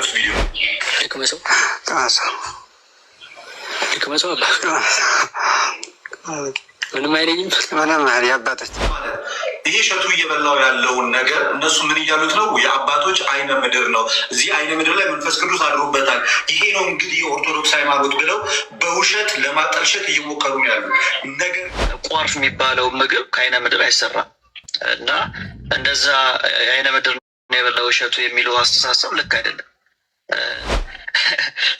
የምትመለከቱት ቪዲዮ የከመሰው ምንም አይለኝም። የአባቶች ይሄ እሸቱ እየበላው ያለውን ነገር እነሱ ምን እያሉት ነው? የአባቶች አይነ ምድር ነው። እዚህ አይነ ምድር ላይ መንፈስ ቅዱስ አድሮበታል። ይሄ ነው እንግዲህ የኦርቶዶክስ ሃይማኖት ብለው በውሸት ለማጠልሸት እየሞከሩ ነው ያሉት ነገር። ቋርፍ የሚባለው ምግብ ከአይነ ምድር አይሰራም እና እንደዛ የአይነ ምድር ነው የበላው እሸቱ የሚለው አስተሳሰብ ልክ አይደለም።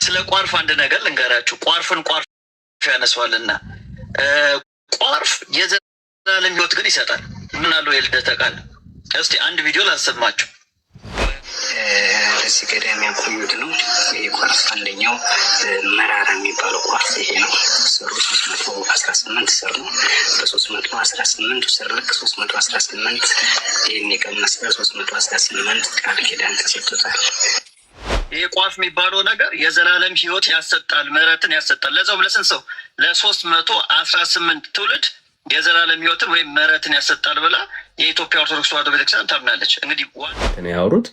ስለ ቋርፍ አንድ ነገር ልንገራችሁ። ቋርፍን ቋርፍ ያነሷልና ቋርፍ የዘላለም ሕይወት ግን ይሰጣል። ምን አለው የልደተ ቃል። እስቲ አንድ ቪዲዮ ላሰማችሁ። እዚህ ገዳም ያቆዩት ነው። ይሄ ቋርፍ አንደኛው መራራ የሚባለው ቋርፍ ይሄ ነው። ስሩ 318 ስር ነው። በ318 ስር ልክ 318 ይህን የቀነሰ 318 ቃል ኪዳን ተሰጥቶታል። ይሄ ቋርፍ የሚባለው ነገር የዘላለም ሕይወት ያሰጣል፣ ምሕረትን ያሰጣል። ለዛውም ለስንት ሰው? ለ318 ትውልድ የዘላለም ሕይወትን ወይም ምሕረትን ያሰጣል ብላ የኢትዮጵያ ኦርቶዶክስ ተዋሕዶ ቤተክርስቲያን ታምናለች። እንግዲህ ያወሩት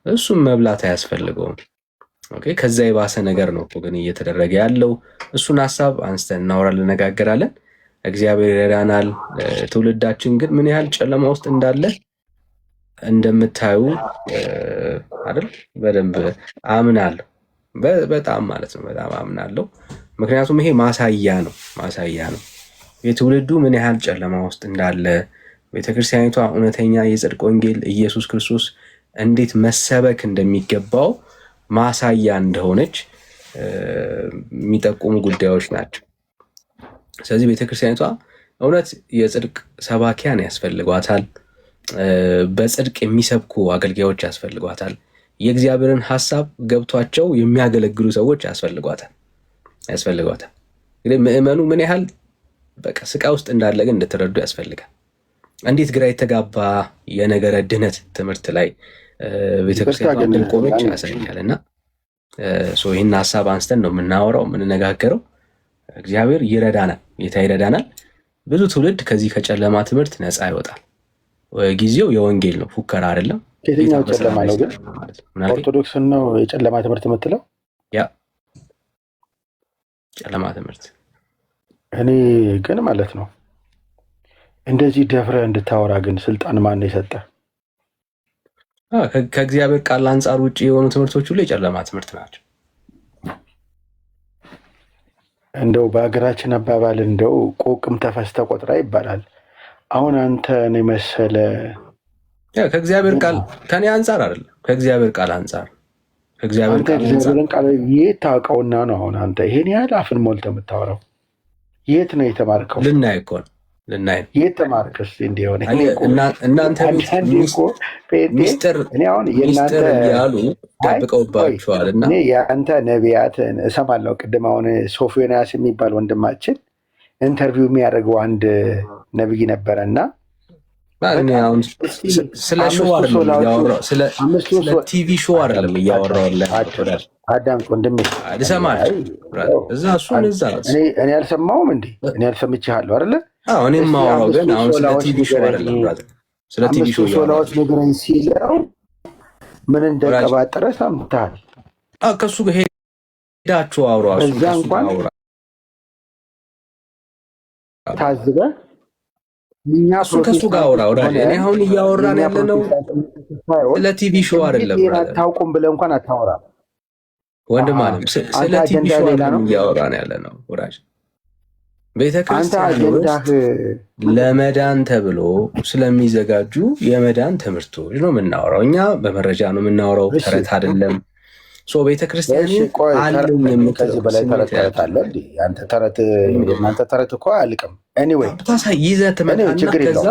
እሱም መብላት አያስፈልገውም። ኦኬ፣ ከዛ የባሰ ነገር ነው ግን እየተደረገ ያለው። እሱን ሀሳብ አንስተን እናወራለን፣ እንነጋገራለን። እግዚአብሔር ይረዳናል። ትውልዳችን ግን ምን ያህል ጨለማ ውስጥ እንዳለ እንደምታዩ አይደል? በደንብ አምናለሁ። በጣም ማለት ነው፣ በጣም አምናለሁ። ምክንያቱም ይሄ ማሳያ ነው የትውልዱ ምን ያህል ጨለማ ውስጥ እንዳለ፣ ቤተክርስቲያኒቷ እውነተኛ የጽድቅ ወንጌል ኢየሱስ ክርስቶስ እንዴት መሰበክ እንደሚገባው ማሳያ እንደሆነች የሚጠቁሙ ጉዳዮች ናቸው። ስለዚህ ቤተክርስቲያኒቷ እውነት የጽድቅ ሰባኪያን ያስፈልጓታል። በጽድቅ የሚሰብኩ አገልጋዮች ያስፈልጓታል። የእግዚአብሔርን ሐሳብ ገብቷቸው የሚያገለግሉ ሰዎች ያስፈልጓታል። እንግዲህ ምዕመኑ ምን ያህል በቃ ስቃይ ውስጥ እንዳለ ግን እንድትረዱ ያስፈልጋል። እንዴት ግራ የተጋባ የነገረ ድህነት ትምህርት ላይ ቤተክርስቲያን እንደቆመች ያሳያል። እና ይህን ሀሳብ አንስተን ነው የምናወራው የምንነጋገረው። እግዚአብሔር ይረዳናል፣ ጌታ ይረዳናል። ብዙ ትውልድ ከዚህ ከጨለማ ትምህርት ነፃ ይወጣል። ጊዜው የወንጌል ነው፣ ፉከራ አይደለም። የትኛው ጨለማ ነው ግን? ኦርቶዶክስ ነው የጨለማ ትምህርት የምትለው? ያ ጨለማ ትምህርት እኔ ግን ማለት ነው እንደዚህ ደፍረህ እንድታወራ ግን ስልጣን ማን የሰጠ? ከእግዚአብሔር ቃል አንጻር ውጭ የሆኑ ትምህርቶች ሁሉ የጨለማ ትምህርት ናቸው። እንደው በሀገራችን አባባል እንደው ቆቅም ተፈስተ ቆጥራ ይባላል። አሁን አንተን የመሰለ ከእግዚአብሔር ቃል ከኔ አንጻር አይደለም፣ ከእግዚአብሔር ቃል አንጻር እግዚአብሔርን ቃል የት ታውቀውና ነው አሁን አንተ ይሄን ያህል አፍን ሞልተህ የምታወራው? የት ነው የተማርከው? ልናይ እኮ ነው። የት ተማርክ? እስኪ እንዲሆነ እናንተ ሚስጥር ያሉ ጠብቀውባችኋል። እና የአንተ ነቢያትን እሰማለሁ። ቅድም አሁን ሶፎንያስ የሚባል ወንድማችን ኢንተርቪው የሚያደርገው አንድ ነብይ ነበረ እና ስለ ሾው አይደለም፣ ስለ ቲቪ ሾው አይደለም እያወራሁ አዳምጥ ወንድሜ፣ ልሰማህ እዛ እሱን እዛ እኔ አልሰማሁም እንዴ? እኔ አልሰምቼሃለሁ አይደለ? እኔ የማወራው ግን አሁን ስለ ቲቪ ሾው አይደለም። ስለ ቲቪ ሾው ሶላዎች ንገረኝ ሲለው ምን እንደቀባጠረ ሰምተሃል? ከእሱ ሄዳችሁ አውራ። እዛ እንኳን ታዝበህ ከሱ ጋር አውራ። እኔ አሁን እያወራን ያለ ነው ስለ ቲቪ ሾው አይደለም። አታውቁም ብለህ እንኳን አታወራ ወንድም አለም። ስለ ቲቪ ሾው አይደለም እያወራን ያለ ነው ወዳጅ። ቤተክርስቲያኖች ለመዳን ተብሎ ስለሚዘጋጁ የመዳን ትምህርቶች ነው የምናወራው። እኛ በመረጃ ነው የምናወራው፣ ተረት አይደለም። ቤተክርስቲያን አለኝ የምትለው በላይ ተረት አለ። አንተ ተረት እናንተ ተረት እኮ አያልቅም። ኤኒዌይ ታሳይ ይዘህ ትመጣና ከዛ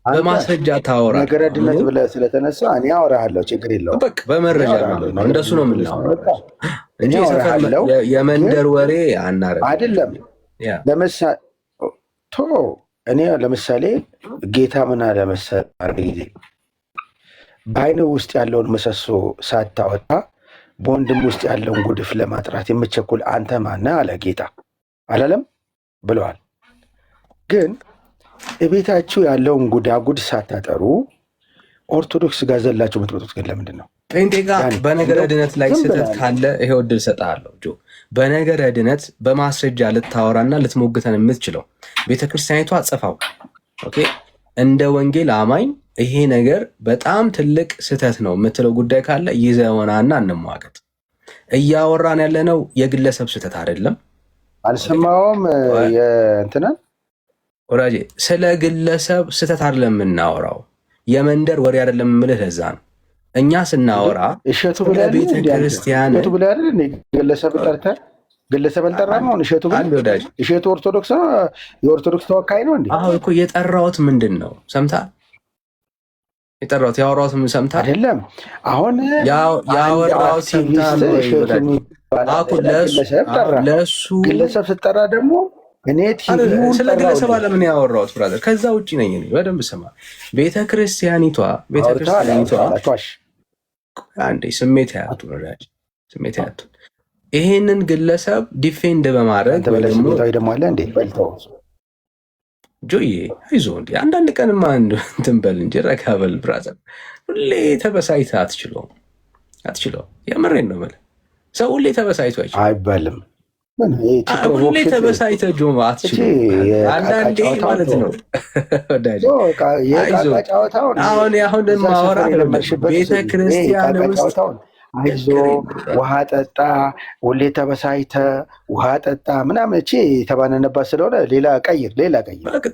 በማስረጃ ታወራ። ነገረ ድነት ብለህ ስለተነሳ እኔ አወራሃለሁ፣ ችግር የለውም። በቃ በመረጃ ነው እንደሱ ነው የምናወራው እንጂ የመንደር ወሬ አናረግም አይደለም። እኔ ለምሳሌ ጌታ ምን አለ መሰለህ ጊዜ በዓይንህ ውስጥ ያለውን ምሰሶ ሳታወጣ በወንድም ውስጥ ያለውን ጉድፍ ለማጥራት የምትቸኩል አንተ ማነህ አለ ጌታ አላለም ብለዋል። ግን እቤታችሁ ያለውን ጉዳጉድ ሳታጠሩ ኦርቶዶክስ ጋር ዘላቸው የምትመጡት ግን ለምንድን ነው? ጴንጤ ጋር በነገረ ድነት ላይ ስህተት ካለ ይሄው እድል ሰጥሃለሁ ጆ። በነገረ ድነት በማስረጃ ልታወራና ልትሞግተን የምትችለው ቤተክርስቲያኒቷ ጽፋው ኦኬ፣ እንደ ወንጌል አማኝ ይሄ ነገር በጣም ትልቅ ስህተት ነው የምትለው ጉዳይ ካለ ይዘውናና እንሟገት። እያወራን ያለነው የግለሰብ ስህተት አይደለም። አልሰማውም የእንትና ወራጄ፣ ስለ ግለሰብ ስህተት አይደለም የምናወራው፣ የመንደር ወሬ አይደለም የምልህ። ለዛ ነው እኛ ስናወራ እሸቱ ቤተ ክርስቲያን ግለሰብ ጠርተህ ግለሰብ አልጠራም። አሁን እሸቱ ወዳጅ እሸቱ ኦርቶዶክስ ነው፣ የኦርቶዶክስ ተወካይ ነው እንዴ? አሁን እኮ የጠራሁት ምንድን ነው ሰምተሃል? የጠራሁት ያወራሁት ምን ሰምተሃል? አይደለም አሁን ያወራሁት ሰምተሃል? ለሱ ግለሰብ ስጠራ ደግሞ እኔ ስለ ግለሰብ አለምን ያወራሁት ብራዘር፣ ከዛ ውጭ ነኝ እኔ። በደንብ ስማ። ቤተክርስቲያኒቷ አንዴ ስሜት ያቱ ወዳጅ ስሜት ያቱ ይሄንን ግለሰብ ዲፌንድ በማድረግ ደግሞ አለ እንዴ በልተው ጆዬ አይዞህ እንዲ አንዳንድ ቀንማ እንትን በል እንጂ ረጋ በል ብራዘር። ሁሌ ተበሳይተህ አትችለውም። የምሬን ነው የምልህ። ሰው ሁሌ ተበሳይቶ አይባልም። ሁሌ ተበሳይተህ ጆማ አትችለውም። አንዳንዴ ማለት ነው አሁን ማወራ ቤተክርስቲያን ውስጥ አይዞ ውሃ ጠጣ፣ ሁሌ ተበሳይተ ውሃ ጠጣ ምናምን እቺ የተባነነባት ስለሆነ ሌላ ቀይር።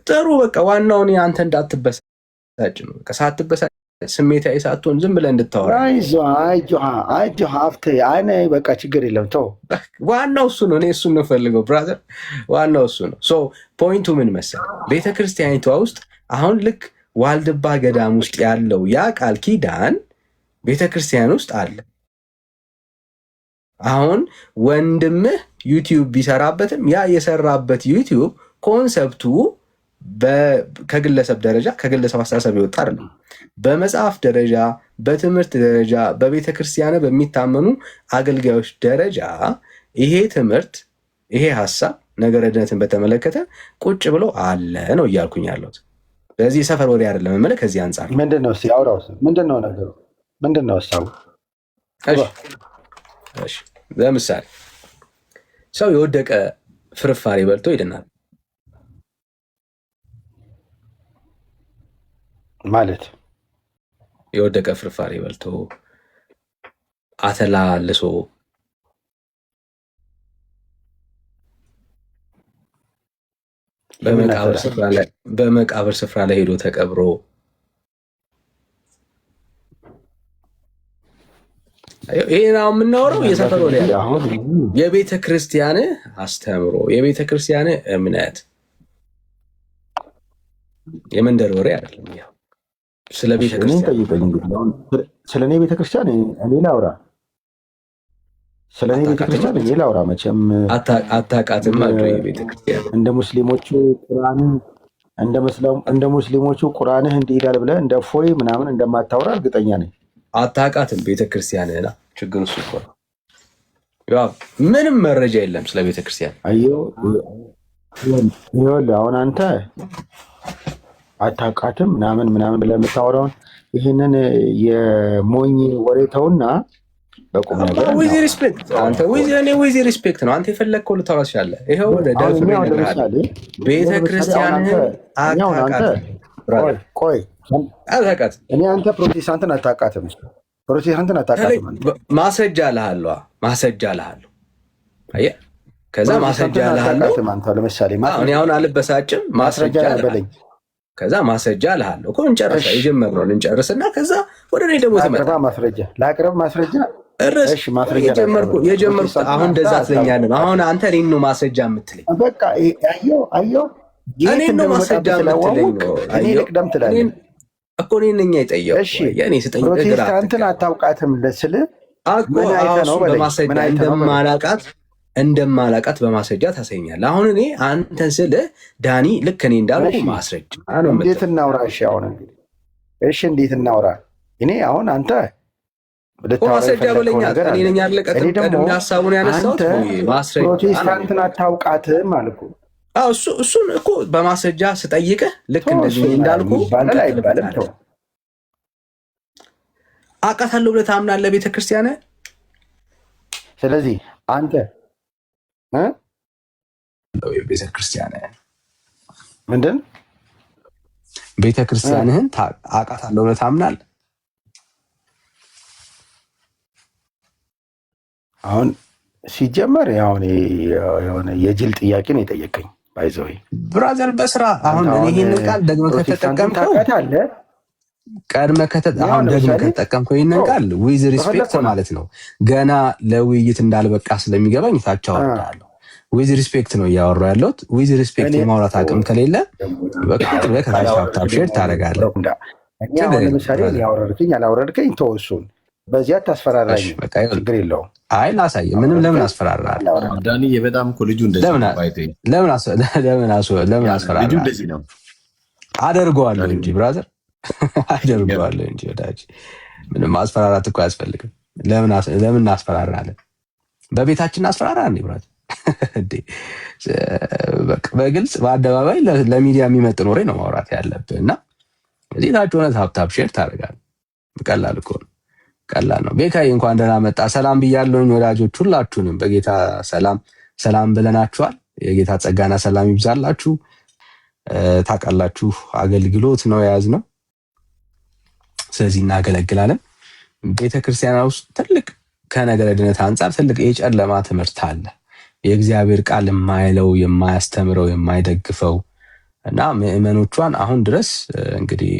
ጥሩ በቃ ዋናውን አንተ እንዳትበሳጭ ነው። ሳትበሳጭ ስሜታዊ ሳትሆን ዝም ብለህ እንድታወራ አይዞ ሀብቴ አይነ በቃ ችግር የለም ተው። ዋናው እሱ ነው። እኔ እሱን ነው ፈልገው ብራዘር፣ ዋናው እሱ ነው። ሶ ፖይንቱ ምን መሰለህ? ቤተክርስቲያኒቷ ውስጥ አሁን ልክ ዋልድባ ገዳም ውስጥ ያለው ያ ቃል ኪዳን ቤተክርስቲያን ውስጥ አለ። አሁን ወንድምህ ዩቲዩብ ቢሰራበትም ያ የሰራበት ዩቲዩብ ኮንሰፕቱ ከግለሰብ ደረጃ ከግለሰብ አስተሳሰብ ይወጣ አይደለም። በመጽሐፍ ደረጃ፣ በትምህርት ደረጃ፣ በቤተ ክርስቲያን በሚታመኑ አገልጋዮች ደረጃ ይሄ ትምህርት ይሄ ሀሳብ ነገረ ድነትን በተመለከተ ቁጭ ብሎ አለ ነው እያልኩኝ ያለሁት። ስለዚህ ሰፈር ወሬ አይደለም የምልህ። ከዚህ አንጻር ምንድነው ሲያወራው ምንድነው ነገሩ ምንድነው ሀሳቡ? እሺ ለምሳሌ ሰው የወደቀ ፍርፋሪ በልቶ ይድናል ማለት የወደቀ ፍርፋሪ በልቶ አተላ ልሶ በመቃብር ስፍራ ላይ ሄዶ ተቀብሮ ይሄ ነው የምናወራው። የሰፈር ወሬ የቤተ ክርስቲያን አስተምሮ፣ የቤተ ክርስቲያን እምነት፣ የመንደር ወሬ አይደለም። ያው ስለ ቤተ ክርስቲያን ስለ እኔ ቤተ ክርስቲያን እኔ ላውራ፣ ስለ እኔ ቤተ ክርስቲያን እኔ ላውራ። መቼም አታውቃትም አለው የቤተ ክርስቲያን እንደ ሙስሊሞቹ ቁርአንን እንደ ሙስሊሞቹ ቁርአንህ እንዲህ ይላል ብለህ እንደ ፎይ ምናምን እንደማታወራ እርግጠኛ ነኝ። አታውቃትም ቤተክርስቲያንና ችግሩ እሱ እኮ ነው። ያው ምንም መረጃ የለም ስለ ቤተክርስቲያን። ይኸውልህ አሁን አንተ አታውቃትም ምናምን ብለህ የምታወራውን ይህንን የሞኝ ወሬ ተውና በቁም ነገር ዊዝ ሪስፔክት አንተ ዊዝ ሪስፔክት ነው። አንተ የፈለግከው ልታወራ ትችላለህ። ይኸው ቤተክርስቲያንን አታውቃትም። ቆይ እኔ አንተ ፕሮቴስታንትን አታውቃትም። ማስረጃ እልሃለሁ። አየህ፣ ከዛ ማስረጃ እልሃለሁ። ለምሳሌ እኔ አሁን አልበሳጭም። ማስረጃ እልሃለሁ። ከዛ ማስረጃ እልሃለሁ እኮ እንጨርሳ፣ የጀመርነውን እንጨርስና ከዛ ወደ እኔ ደግሞ ትመጣ። ላቅርብ ማስረጃ የጀመርኩት አሁን እንደዛ ትለኛለህ። አሁን አንተ እኔን ነው ማስረጃ የምትለኝ። በቃ አየሁ እኔን ነው ማስረጃ የምትለኝ ነው። እኔ ልቅደም ትላለህ እኮ እኔን ነኝ የጠየኩህ። የእኔ ስጠኝ። ፕሮቴስታንትን አታውቃትም ስልህ በማስረጃ እንደማላቃት በማስረጃ ታሳይኛለህ። አሁን እኔ አንተን ስልህ ዳኒ ልክ እኔ እንዳልኩ ማስረጃ ነው። እንዴት እናውራ? እሺ አሁን እንግዲህ እንዴት እናውራ? እኔ አሁን አንተ ማስረጃ በለኛ። እኔ ነኝ ያለቀጥም ቀድሜ ሀሳቡን ያነሳሁት ማስረጃ። ፕሮቴስታንትን አታውቃትም አልኩ። እሱን እኮ በማስረጃ ስጠይቅህ ልክ እንደዚህ እንዳልኩ አውቃታለሁ ብለህ ታምናለህ ቤተክርስቲያን? ስለዚህ አንተ ቤተክርስቲያን ምንድን ቤተክርስቲያንህን አውቃታለሁ ብለህ ታምናለህ? አሁን ሲጀመር የሆነ የጅል ጥያቄ ነው የጠየቀኝ። ባይዘው ብራዘር በስራ አሁን እኔ ይሄንን ቃል ደግሞ ከተጠቀምከው ቀድመህ ከተጠቀምከው ይሄንን ቃል ዊዝ ሪስፔክት ማለት ነው። ገና ለውይይት እንዳልበቃ ስለሚገባኝ ታች አወርዳለሁ። ዊዝ ሪስፔክት ነው እያወራሁ ያለሁት። ዊዝ ሪስፔክት የማውራት አቅም ከሌለ በቃ ከታች ታፕ ሼር ታደርጋለህ። ለምሳሌ ያላወረድከኝ ተወሱን በዚያ ታስፈራራኝ፣ ችግር የለውም። አይ ላሳይ። ምንም ለምን አስፈራራለሁ? ዳንዬ በጣም እኮ ልጁ እንደዚህ ለምን አስፈራራለሁ? አደርገዋለሁ እንጂ ብራዘር አደርገዋለሁ እንጂ ወዳጅ። ምንም ማስፈራራት እኮ አያስፈልግም። ለምን አስፈራራለን? በቤታችን አስፈራራ እንዴ ብራዘር? በግልጽ በአደባባይ ለሚዲያ የሚመጥን ወሬ ነው ማውራት ያለብህ እና እዚህ ታች ሆነ ታፕ ሼር ታደርጋለህ። ቀላል እኮ ነው። ቀላል ነው። ቤካዬ እንኳን ደህና መጣ። ሰላም ብያለሁኝ ወዳጆች ሁላችሁንም በጌታ ሰላም ብለናችኋል። የጌታ ጸጋና ሰላም ይብዛላችሁ። ታውቃላችሁ አገልግሎት ነው የያዝነው፣ ስለዚህ እናገለግላለን። ቤተክርስቲያን ውስጥ ትልቅ ከነገረ ድነት አንጻር ትልቅ የጨለማ ትምህርት አለ። የእግዚአብሔር ቃል የማይለው የማያስተምረው የማይደግፈው እና ምዕመኖቿን አሁን ድረስ እንግዲህ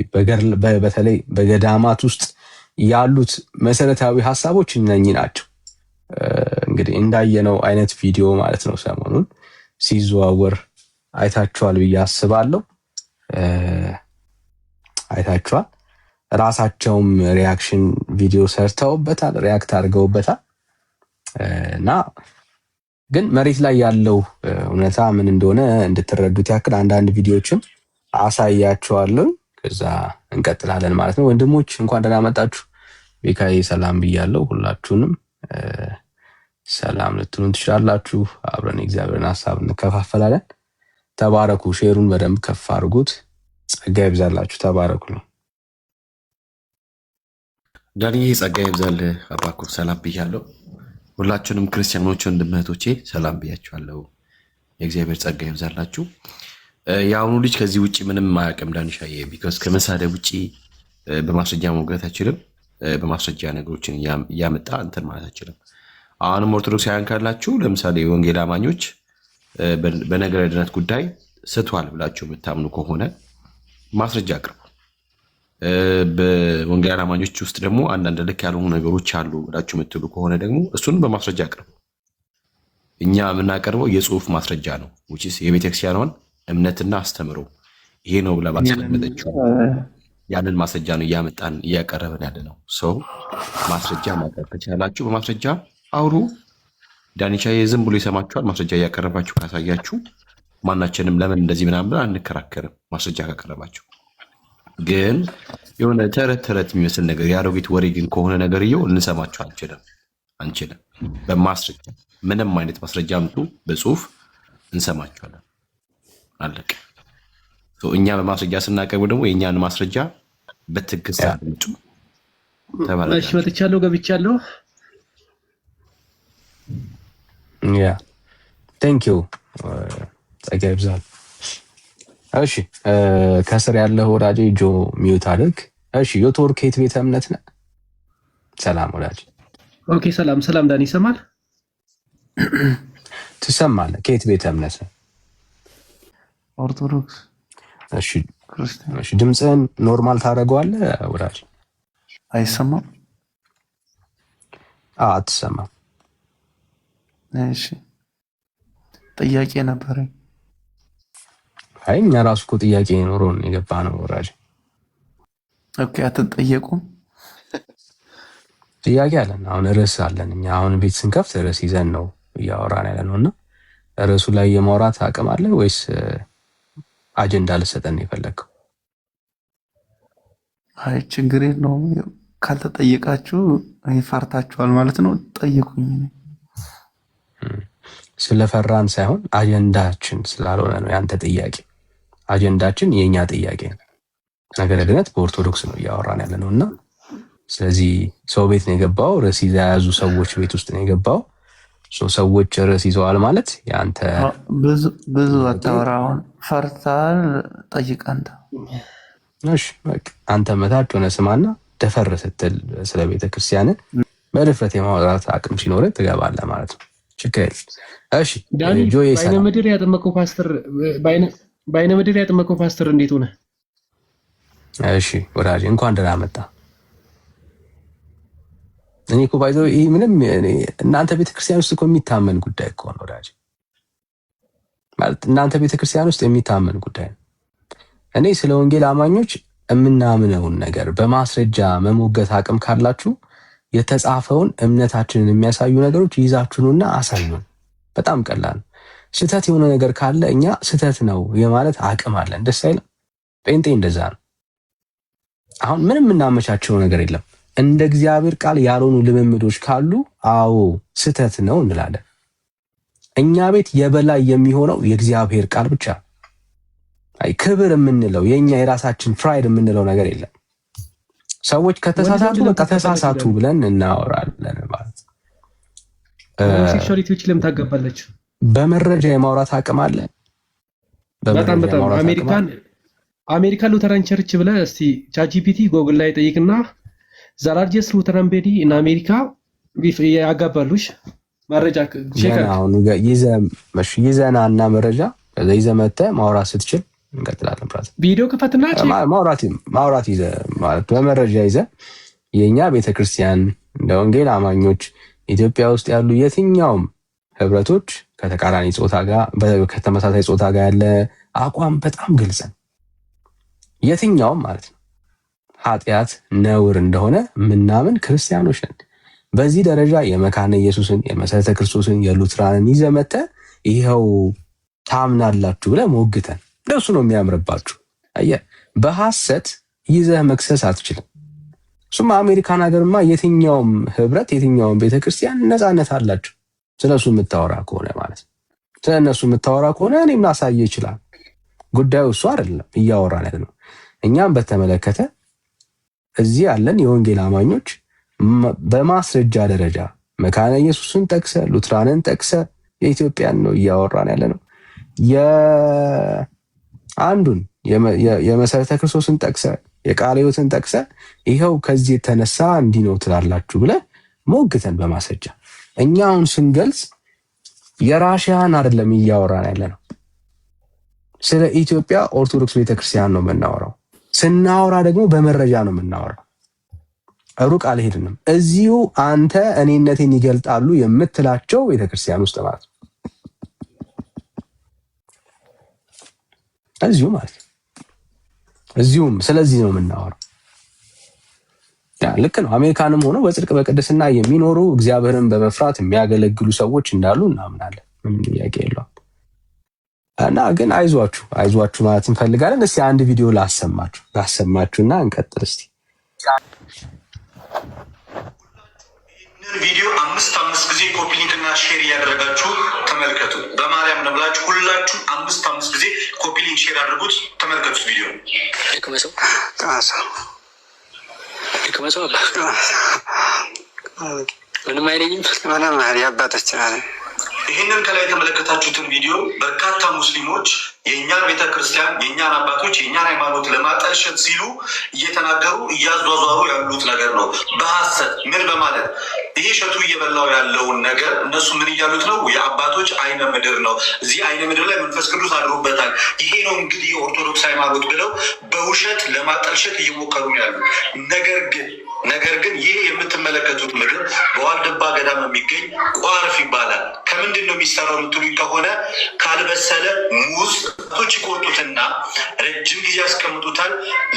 በተለይ በገዳማት ውስጥ ያሉት መሰረታዊ ሀሳቦች እነኚህ ናቸው። እንግዲህ እንዳየነው አይነት ቪዲዮ ማለት ነው ሰሞኑን ሲዘዋወር አይታችኋል ብዬ አስባለሁ። አይታችኋል። ራሳቸውም ሪያክሽን ቪዲዮ ሰርተውበታል፣ ሪያክት አድርገውበታል። እና ግን መሬት ላይ ያለው እውነታ ምን እንደሆነ እንድትረዱት ያክል አንዳንድ ቪዲዮዎችን አሳያችኋለሁ። ከዛ እንቀጥላለን ማለት ነው። ወንድሞች እንኳን ደህና መጣችሁ። ቤካዬ ሰላም ብያለሁ። ሁላችሁንም ሰላም ልትሉን ትችላላችሁ። አብረን የእግዚአብሔርን ሀሳብ እንከፋፈላለን። ተባረኩ። ሼሩን በደንብ ከፍ አድርጉት። ጸጋ ይብዛላችሁ። ተባረኩ ነው ዳንዬ፣ ጸጋ ይብዛልህ። አባኩ ሰላም ብያለሁ። ሁላችሁንም ክርስቲያኖች ወንድም እህቶቼ ሰላም ብያችኋለሁ። የእግዚአብሔር ጸጋ ይብዛላችሁ። የአሁኑ ልጅ ከዚህ ውጭ ምንም አያውቅም ዳንሻዬ። ቢኮዝ ከመሳደብ ውጭ በማስረጃ መውጋት አይችልም። በማስረጃ ነገሮችን እያመጣ እንትን ማለት አይችልም። አሁንም ኦርቶዶክሳውያን ካላችሁ ለምሳሌ ወንጌል አማኞች በነገረ ድነት ጉዳይ ስቷል ብላችሁ የምታምኑ ከሆነ ማስረጃ አቅርቡ። በወንጌል አማኞች ውስጥ ደግሞ አንዳንድ ልክ ያልሆኑ ነገሮች አሉ ብላችሁ የምትሉ ከሆነ ደግሞ እሱን በማስረጃ አቅርቡ። እኛ የምናቀርበው የጽሁፍ ማስረጃ ነው። የቤተክርስቲያኗን እምነትና አስተምሮ ይሄ ነው ብላ ባስቀመጠችው ያንን ማስረጃ ነው እያመጣን እያቀረብን ያለ ነው። ሰው ማስረጃ ማቅረብ ከቻላችሁ በማስረጃ አውሩ። ዳኒቻዬ ዝም ብሎ ይሰማችኋል። ማስረጃ እያቀረባችሁ ካሳያችሁ ማናችንም ለምን እንደዚህ ምናምን ብለን አንከራከርም። ማስረጃ ካቀረባችሁ ግን የሆነ ተረት የሚመስል ነገር የአሮጊት ወሬ ግን ከሆነ ነገርየው እንሰማችሁ አንችልም። በማስረጃ ምንም አይነት ማስረጃ አምጡ፣ በጽሁፍ እንሰማችኋለን። አለቀ። እኛ በማስረጃ ስናቀርቡ ደግሞ የእኛን ማስረጃ በትዕግስት አድምጡ። እሺ፣ መጥቻለሁ፣ ገብቻለሁ። ያ ቴንክ ዩ ጸጋ ይብዛል። እሺ፣ ከስር ያለው ወዳጄ ጆ ሚዩት አድርግ። እሺ፣ ዮቶር ከየት ቤተ እምነት ነህ? ሰላም ወዳጄ። ኦኬ፣ ሰላም ዳኒ፣ ይሰማል? ትሰማለህ? ከየት ቤተ እምነት ነህ? ኦርቶዶክስ። እሺ፣ ድምፅህን ኖርማል ታደርገዋለህ ወዳጄ? አይሰማም? አትሰማም። እሺ፣ ጥያቄ ነበረኝ። አይ እኛ ራሱ እኮ ጥያቄ ኖሮን የገባ ነው ወዳጄ። ኦኬ፣ አትጠየቁም? ጥያቄ አለን። አሁን ርዕስ አለን። እኛ አሁን ቤት ስንከፍት ርዕስ ይዘን ነው እያወራን ያለ ነው እና ርዕሱ ላይ የማውራት አቅም አለ ወይስ አጀንዳ ልሰጠን የፈለግከው? አይ ችግር የለውም። ካልተጠየቃችሁ ይፈርታችኋል ማለት ነው። ጠይቁኝ። ስለፈራን ሳይሆን አጀንዳችን ስላልሆነ ነው ያንተ ጥያቄ። አጀንዳችን የእኛ ጥያቄ ነው። ነገረ ድነት በኦርቶዶክስ ነው እያወራን ያለ ነው እና ስለዚህ ሰው ቤት ነው የገባው፣ ርዕስ የያዙ ሰዎች ቤት ውስጥ ነው የገባው። ሰዎች ርዕስ ይዘዋል ማለት የአንተ ብዙ አታወራውን ፈርታል። ጠይቅ አንተ። እሺ በቃ አንተ መታች ሆነ ስማና ደፈር ስትል ስለ ቤተክርስቲያን በድፍረት የማውራት አቅም ሲኖር ትገባለህ ማለት ነው። ችግር እሺ ዳኒ በአይነ ምድር ያጠመቀው ፓስተር እንዴት ሆነ? እሺ ወዳጅ እንኳን ደህና መጣ። እኔ እኮ ባይዘው ይሄ ምንም እናንተ ቤተክርስቲያን ውስጥ እኮ የሚታመን ጉዳይ እኮ ነው ወዳጅ። ማለት እናንተ ቤተክርስቲያን ውስጥ የሚታመን ጉዳይ ነው። እኔ ስለ ወንጌል አማኞች የምናምነውን ነገር በማስረጃ መሞገት አቅም ካላችሁ የተጻፈውን እምነታችንን የሚያሳዩ ነገሮች ይዛችሁና አሳዩን። በጣም ቀላል። ስህተት የሆነ ነገር ካለ እኛ ስህተት ነው የማለት አቅም አለን። ደስ አይልም? ጴንጤ እንደዛ ነው። አሁን ምንም የምናመቻቸው ነገር የለም። እንደ እግዚአብሔር ቃል ያልሆኑ ልምምዶች ካሉ አዎ ስህተት ነው እንላለን። እኛ ቤት የበላይ የሚሆነው የእግዚአብሔር ቃል ብቻ። አይ ክብር የምንለው የኛ የራሳችን ፕራይድ የምንለው ነገር የለም። ሰዎች ከተሳሳቱ በቃ ተሳሳቱ ብለን እናወራለን ማለት ነው። ሴክሹዋሊቲዎች ለምን ታገባለች? በመረጃ የማውራት አቅም አለ። በጣም አሜሪካን ሉተራን ቸርች ብለህ እስቲ ቻትጂፒቲ ጎግል ላይ ጠይቅና ዛላርጀስ ሉተራን ቤዲ እና አሜሪካ ያጋባሉሽ መረጃ ቼክ አሁን ይዘና እና መረጃ ይዘህ መተህ ማውራት ስትችል እንቀጥላለን። ብራዘር ቪዲዮ ከፈትና ማውራት ይዘህ ማለት በመረጃ ይዘህ የኛ ቤተክርስቲያን እንደ ወንጌል አማኞች ኢትዮጵያ ውስጥ ያሉ የትኛውም ህብረቶች ከተቃራኒ ጾታ ጋር ከተመሳሳይ ጾታ ጋር ያለ አቋም በጣም ግልጽ ነው። የትኛውም ማለት ነው ኃጢአት ነውር እንደሆነ ምናምን ክርስቲያኖች ነን። በዚህ ደረጃ የመካነ ኢየሱስን የመሰረተ ክርስቶስን የሉትራንን ይዘህ መተህ ይኸው ታምናላችሁ ብለህ ሞግተን እንደሱ ነው የሚያምርባችሁ። አየህ በሐሰት ይዘህ መክሰስ አትችልም። እሱማ አሜሪካን ሀገርማ የትኛውም ህብረት የትኛውም ቤተክርስቲያን ነፃነት አላቸው። ስለሱ የምታወራ ከሆነ ማለት ነው። ስለነሱ የምታወራ ከሆነ እኔም ላሳየህ ይችላል። ጉዳዩ እሱ አይደለም እያወራን ያለ ነው። እኛም በተመለከተ እዚህ ያለን የወንጌል አማኞች በማስረጃ ደረጃ መካነ ኢየሱስን ጠቅሰ ሉትራንን ጠቅሰ የኢትዮጵያን ነው እያወራን ያለ ነው። የአንዱን የመሰረተ ክርስቶስን ጠቅሰ የቃለ ሕይወትን ጠቅሰ ይኸው ከዚህ የተነሳ እንዲህ ነው ትላላችሁ ብለህ ሞግተን በማስረጃ እኛ አሁን ስንገልጽ የራሽያን አይደለም እያወራን ያለ ነው። ስለ ኢትዮጵያ ኦርቶዶክስ ቤተክርስቲያን ነው የምናወራው። ስናወራ ደግሞ በመረጃ ነው የምናወራው። ሩቅ አልሄድንም። እዚሁ አንተ እኔነቴን ይገልጣሉ የምትላቸው ቤተክርስቲያን ውስጥ ማለት ነው። እዚሁ ማለት ነው። እዚሁም ስለዚህ ነው የምናወራው። ልክ ነው። አሜሪካንም ሆኖ በጽድቅ በቅድስና የሚኖሩ እግዚአብሔርን በመፍራት የሚያገለግሉ ሰዎች እንዳሉ እናምናለን። ምንም ጥያቄ የለውም። እና ግን አይዟችሁ ማለት እንፈልጋለን። እስቲ አንድ ቪዲዮ ላሰማችሁና እንቀጥል እስቲ። ይህንን ቪዲዮ አምስት ጊዜ ኮፒ ሊንክ እና ሼር እያደረጋችሁ ተመልከቱ። በማርያም ነው ብላችሁ ሁላችሁ አምስት ጊዜ ኮፒ ሊንክ ሼር አድርጉት። ተመልከቱት ቪዲዮ ምንም አይለኝም። ምንም ያባቶች ይህንን ከላይ የተመለከታችሁትን ቪዲዮ በርካታ ሙስሊሞች የእኛን ቤተክርስቲያን የእኛን አባቶች የእኛን ሃይማኖት ለማጠልሸት ሲሉ እየተናገሩ እያዟዟሩ ያሉት ነገር ነው። በሐሰት ምን በማለት ይሄ እሸቱ እየበላው ያለውን ነገር እነሱ ምን እያሉት ነው? የአባቶች አይነ ምድር ነው። እዚህ አይነ ምድር ላይ መንፈስ ቅዱስ አድሮበታል። ይሄ ነው እንግዲህ የኦርቶዶክስ ሃይማኖት ብለው በውሸት ለማጠልሸት እየሞከሩ ነው ያሉት። ነገር ግን ይህ የምትመለከቱት ምድር በዋልድባ ገዳም የሚገኝ ቋርፍ ይባላል። ከምንድን ነው የሚሰራው የምትሉኝ ከሆነ ካልበሰለ ሙዝ ቶች ይቆርጡትና ረጅም ጊዜ ያስቀምጡታል።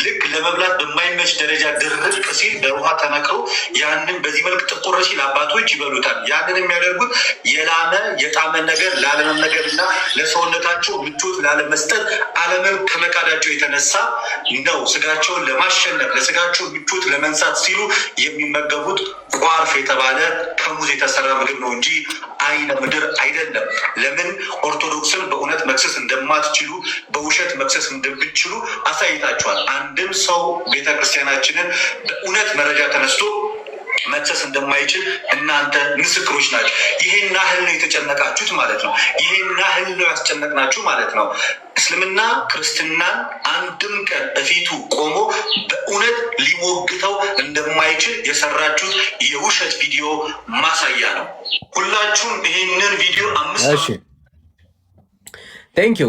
ልክ ለመብላት በማይመች ደረጃ ድርቅ ሲል በውሃ ተነክሮ ያንን በዚህ መልክ ጥቁር ሲል አባቶች ይበሉታል። ያንን የሚያደርጉት የላመ የጣመን ነገር ላለመመገብና ለሰውነታቸው ምቾት ላለመስጠት ዓለምን ከመካዳቸው የተነሳ ነው። ስጋቸውን ለማሸነፍ ለስጋቸው ምቾት ለመንሳት ሲሉ ሲሉ የሚመገቡት ቋርፍ የተባለ ከሙዝ የተሰራ ምግብ ነው እንጂ አይነ ምድር አይደለም። ለምን ኦርቶዶክስን በእውነት መክሰስ እንደማትችሉ በውሸት መክሰስ እንደምትችሉ አሳይታችኋል። አንድም ሰው ቤተክርስቲያናችንን በእውነት መረጃ ተነስቶ መክሰስ እንደማይችል እናንተ ምስክሮች ናቸው። ይሄን ያህል ነው የተጨነቃችሁት ማለት ነው። ይሄን ያህል ነው ያስጨነቅናችሁ ማለት ነው። እስልምና ክርስትናን አንድም ቀን እፊቱ ቆሞ በእውነት ሊሞግተው እንደማይችል የሰራችሁት የውሸት ቪዲዮ ማሳያ ነው። ሁላችሁም ይሄንን ቪዲዮ ቴንክ ዩ።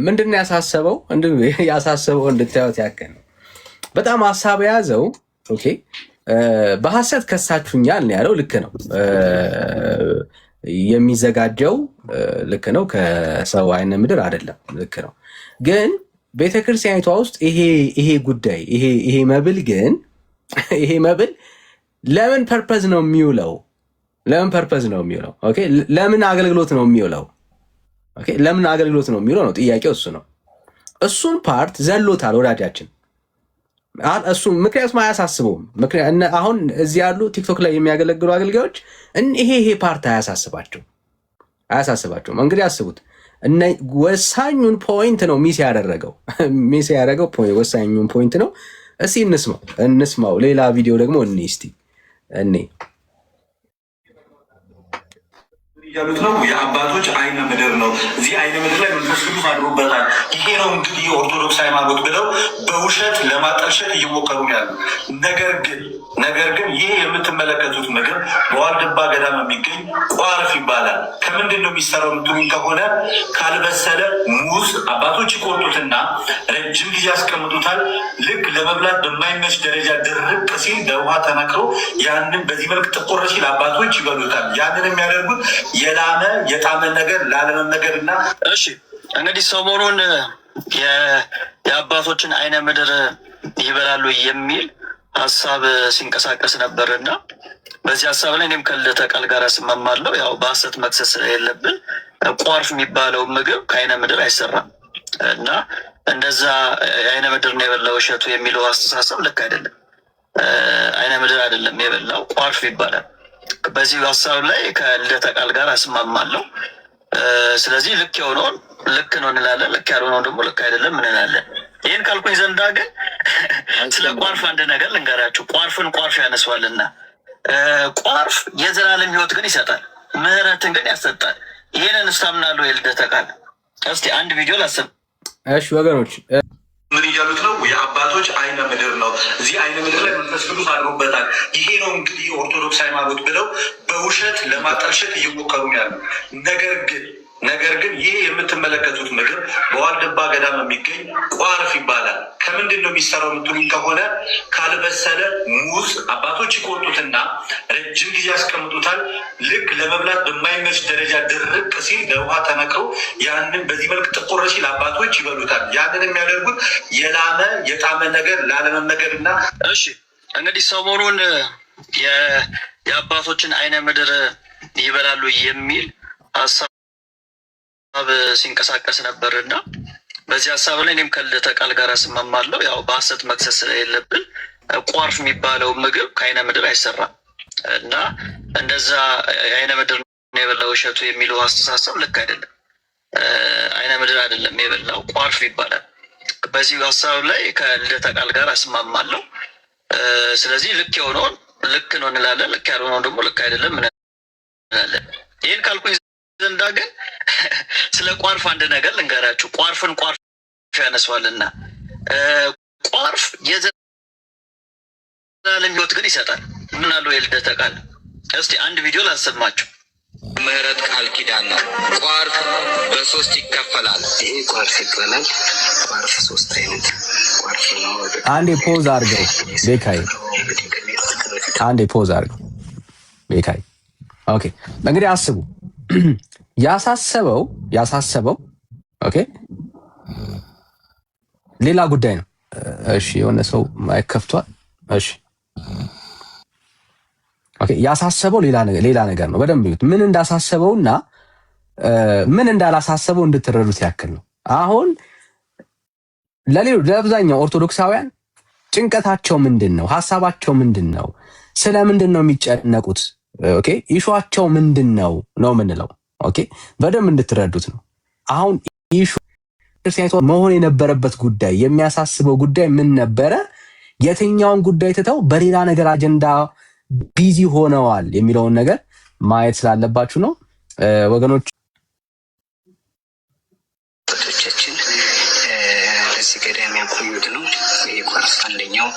ምንድን ነው ያሳሰበው? ያሳሰበው እንድታዩት ያክል ነው። በጣም ሀሳብ የያዘው ኦኬ በሐሰት ከሳችሁኛል ነው ያለው። ልክ ነው የሚዘጋጀው ልክ ነው። ከሰው አይነ ምድር አይደለም። ልክ ነው። ግን ቤተክርስቲያኒቷ ውስጥ ይሄ ጉዳይ ይሄ መብል ግን ይሄ መብል ለምን ፐርፐዝ ነው የሚውለው? ለምን ፐርፐዝ ነው የሚውለው? ኦኬ ለምን አገልግሎት ነው የሚውለው? ኦኬ ለምን አገልግሎት ነው የሚውለው ነው ጥያቄው። እሱ ነው። እሱን ፓርት ዘሎታል ወዳጃችን። እሱ ምክንያቱም አያሳስበውም። አሁን እዚህ ያሉ ቲክቶክ ላይ የሚያገለግሉ አገልጋዮች ይሄ ፓርት አያሳስባቸውም። እንግዲህ አስቡት፣ ወሳኙን ፖይንት ነው ሚስ ያደረገው ወሳኙን ፖይንት ነው። እስኪ እንስማው። ሌላ ቪዲዮ ደግሞ እኔ ያሉት ነው የአባቶች አይነ ምድር ነው። እዚህ አይነ ምድር ላይ መንፈስ ቅዱስ አድሮበታል። ይሄ ነው እንግዲህ የኦርቶዶክስ ሃይማኖት ብለው በውሸት ለማጠልሸት እየሞከሩ ያሉ። ነገር ግን ይሄ የምትመለከቱት ምግብ በዋልድባ ገዳም የሚገኝ ቋርፍ ይባላል። ከምንድን ነው የሚሰራው የምትሉኝ ከሆነ ካልበሰለ ሙዝ አባቶች ይቆርጡትና ረጅም ጊዜ ያስቀምጡታል። ልክ ለመብላት በማይመች ደረጃ ድርቅ ሲል በውሃ ተነክሮ ያንን በዚህ መልክ ጥቁር ሲል አባቶች ይበሉታል። ያንን የሚያደርጉት የጣመ ነገር ላለመመገብ እና እሺ እንግዲህ ሰሞኑን የአባቶችን አይነ ምድር ይበላሉ የሚል ሀሳብ ሲንቀሳቀስ ነበር እና በዚህ ሀሳብ ላይ እኔም ከልደተ ቃል ጋር እስማማለሁ። ያው በሀሰት መክሰስ የለብን። ቋርፍ የሚባለው ምግብ ከአይነ ምድር አይሰራም እና እንደዛ የአይነ ምድር ነው የበላው እሸቱ የሚለው አስተሳሰብ ልክ አይደለም። አይነ ምድር አይደለም የበላው ቋርፍ ይባላል። በዚህ ሀሳብ ላይ ከልደተ ቃል ጋር እስማማለሁ። ስለዚህ ልክ የሆነውን ልክ ነው እንላለን፣ ልክ ያልሆነውን ደግሞ ልክ አይደለም እንላለን። ይህን ካልኩኝ ዘንዳ ግን ስለ ቋርፍ አንድ ነገር ልንገራችሁ። ቋርፍን ቋርፍ ያነሷልና ቋርፍ የዘላለም ሕይወት ግን ይሰጣል፣ ምሕረትን ግን ያሰጣል። ይህንን እስታምናለሁ የልደተ ቃል። እስቲ አንድ ቪዲዮ ላሰብ። እሺ ወገኖች ምን እያሉት ነው? የአባቶች አይነ ምድር ነው። እዚህ አይነ ምድር ላይ መንፈስ ቅዱስ አድሮበታል። ይሄ ነው እንግዲህ የኦርቶዶክስ ሃይማኖት ብለው በውሸት ለማጠልሸት እየሞከሩ ያሉ። ነገር ግን ይህ የምትመለከቱት ምግብ በዋልድባ ገዳም የሚገኝ ቋርፍ ይባላል። ከምንድን ነው የሚሰራው የምትሉኝ ከሆነ ካልበሰለ ሙዝ አባቶች ይቆርጡትና ረጅም ጊዜ ያስቀምጡታል። ልክ ለመብላት በማይመች ደረጃ ድርቅ ሲል በውሃ ተነክሮ ያንን በዚህ መልክ ጥቁር ሲል አባቶች ይበሉታል። ያንን የሚያደርጉት የጣመ ነገር ላለመመገብ እና እሺ እንግዲህ ሰሞኑን የአባቶችን አይነ ምድር ይበላሉ የሚል ሀሳብ ሲንቀሳቀስ ነበር እና በዚህ ሀሳብ ላይ እኔም ከልደተ ቃል ጋር እስማማለሁ። ያው በሀሰት መክሰስ ስለሌለብን ቋርፍ የሚባለው ምግብ ከአይነ ምድር አይሰራም እና እንደዛ የአይነ ምድር ነው የበላው እሸቱ የሚለው አስተሳሰብ ልክ አይደለም። አይነ ምድር አይደለም የበላው ቋርፍ ይባላል። በዚህ ሀሳብ ላይ ከልደተ ቃል ጋር እስማማለሁ። ስለዚህ ልክ የሆነውን ልክ ነው እንላለን፣ ልክ ያልሆነውን ደግሞ ልክ አይደለም እንላለን። ይህን ካልኩኝ ዘንዳ ግን ስለ ቋርፍ አንድ ነገር ልንገራችሁ። ቋርፍን ቋርፍ ያነሷልና ቋርፍ የዘላለም ሕይወት ግን ይሰጣል። ምን አለው የልደተ ቃል። እስቲ አንድ ቪዲዮ ላሰማችሁ። ምህረት ቃል ኪዳን ነው። ቋርፍ በሶስት ይከፈላል። ይሄ ቋርፍ ይባላል። ቋርፍ ሶስት አይነት ቋርፍ ነው። አንዴ ፖዝ አድርገው ቤካይ፣ አንዴ ፖዝ አድርገው ቤካይ። ኦኬ እንግዲህ አስቡ። ያሳሰበው ኦኬ ሌላ ጉዳይ ነው። እሺ የሆነ ሰው ማይክ ከፍቷል። እሺ ኦኬ ያሳሰበው ሌላ ነገር ነው። በደንብ ይሁት ምን እንዳሳሰበውና ምን እንዳላሳሰበው እንድትረዱት ያክል ነው። አሁን ለአብዛኛው ኦርቶዶክሳውያን ጭንቀታቸው ምንድን ነው? ሀሳባቸው ምንድን ነው? ስለምንድን ነው የሚጨነቁት? ኦኬ ኢሹአቸው ምንድን ነው ነው የምንለው። ኦኬ በደንብ እንድትረዱት ነው። አሁን ኢሹ ክርስቲያኒቷ መሆን የነበረበት ጉዳይ የሚያሳስበው ጉዳይ ምን ነበረ? የትኛውን ጉዳይ ትተው በሌላ ነገር አጀንዳ ቢዚ ሆነዋል የሚለውን ነገር ማየት ስላለባችሁ ነው ወገኖች። ቶቻችን እዚህ ገዳም ያቆዩት ነው። ይሄ ኳርስ አንደኛው